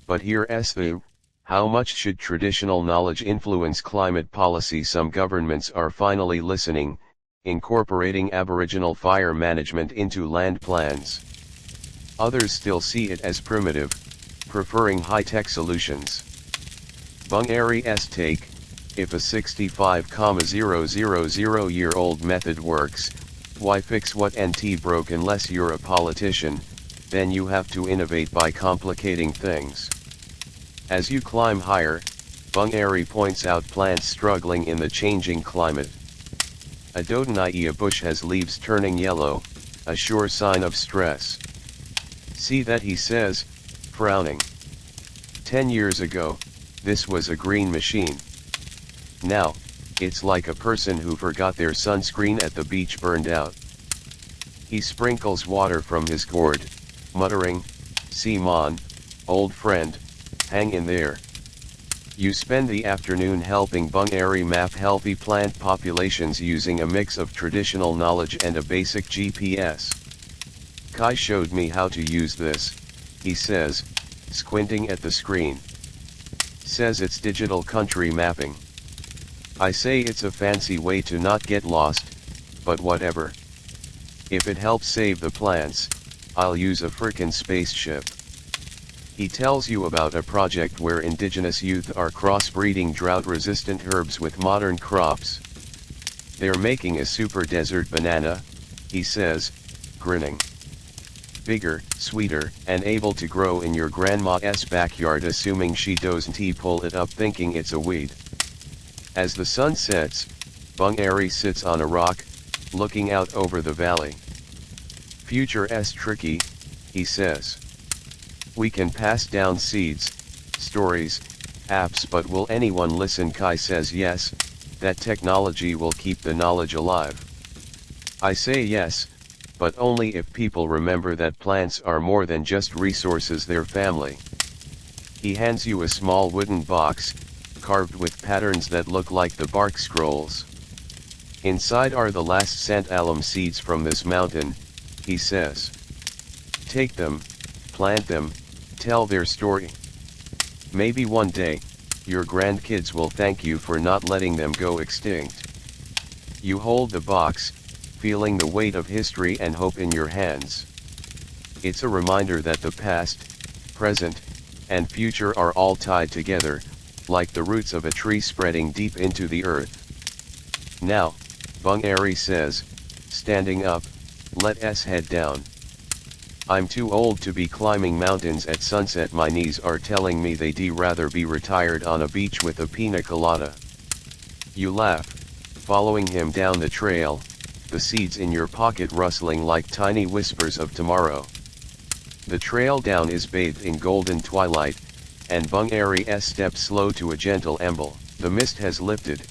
But here's the, how much should traditional knowledge influence climate policy? Some governments are finally listening, incorporating Aboriginal fire management into land plans. Others still see it as primitive, preferring high-tech solutions. Bungaree's take, if a 65,000-year-old method works, why fix what NT broke? Unless you're a politician, then you have to innovate by complicating things. As you climb higher, Bungaree points out plants struggling in the changing climate. A dodonaea bush has leaves turning yellow, a sure sign of stress. See that, he says, frowning. 10 years ago, this was a green machine. Now, it's like a person who forgot their sunscreen at the beach, burned out. He sprinkles water from his gourd, muttering, "See mon, old friend, hang in there." You spend the afternoon helping Bungaree map healthy plant populations using a mix of traditional knowledge and a basic GPS. Kai showed me how to use this, he says, squinting at the screen. Says it's digital country mapping. I say it's a fancy way to not get lost, but whatever. If it helps save the plants, I'll use a frickin' spaceship. He tells you about a project where indigenous youth are crossbreeding drought-resistant herbs with modern crops. They're making a super desert banana, he says, grinning. Bigger, sweeter, and able to grow in your grandma's backyard, assuming she doesn't pull it up thinking it's a weed. As the sun sets, Bungaree sits on a rock, looking out over the valley. Future's tricky, he says. We can pass down seeds, stories, apps, but will anyone listen? Kai says yes, that technology will keep the knowledge alive. I say yes, but only if people remember that plants are more than just resources, they're family. He hands you a small wooden box, carved with patterns that look like the bark scrolls. Inside are the last santalum seeds from this mountain, he says. Take them, plant them, tell their story. Maybe one day, your grandkids will thank you for not letting them go extinct. You hold the box, feeling the weight of history and hope in your hands. It's a reminder that the past, present, and future are all tied together, like the roots of a tree spreading deep into the earth. Now, Bungaree says, standing up, let us head down. I'm too old to be climbing mountains at sunset. My knees are telling me they'd rather be retired on a beach with a pina colada. You laugh, following him down the trail, the seeds in your pocket rustling like tiny whispers of tomorrow. The trail down is bathed in golden twilight, and Bungaree's steps slow to a gentle amble. The mist has lifted,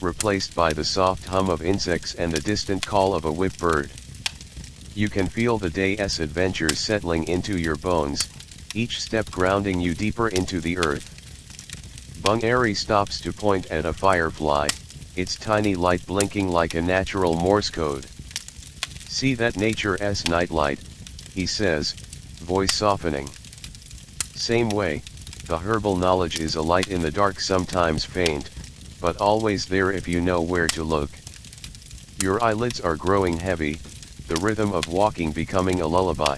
replaced by the soft hum of insects and the distant call of a whip bird. You can feel the day's adventures settling into your bones, each step grounding you deeper into the earth. Bungaree stops to point at a firefly, its tiny light blinking like a natural Morse code. See that nature's nightlight, he says, voice softening. Same way, the herbal knowledge is a light in the dark, sometimes faint, but always there if you know where to look. Your eyelids are growing heavy, the rhythm of walking becoming a lullaby.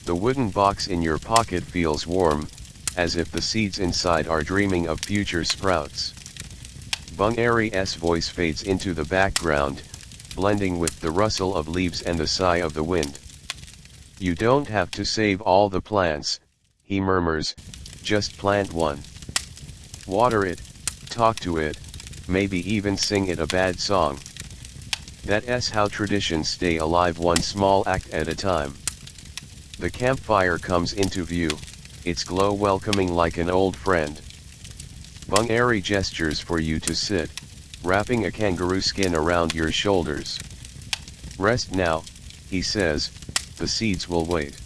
The wooden box in your pocket feels warm, as if the seeds inside are dreaming of future sprouts. Bungaree's voice fades into the background, blending with the rustle of leaves and the sigh of the wind. You don't have to save all the plants, he murmurs, just plant one. Water it, talk to it, maybe even sing it a bad song. That's how traditions stay alive, one small act at a time. The campfire comes into view, its glow welcoming like an old friend. Bungaree gestures for you to sit, wrapping a kangaroo skin around your shoulders. Rest now, he says, the seeds will wait.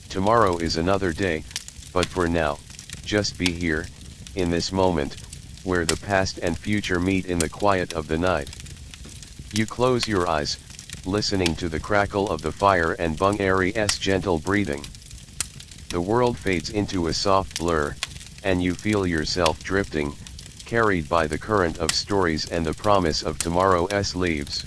Tomorrow is another day, but for now, just be here, in this moment, where the past and future meet in the quiet of the night. You close your eyes, listening to the crackle of the fire and Bungaree's gentle breathing. The world fades into a soft blur, and you feel yourself drifting, carried by the current of stories and the promise of tomorrow's leaves.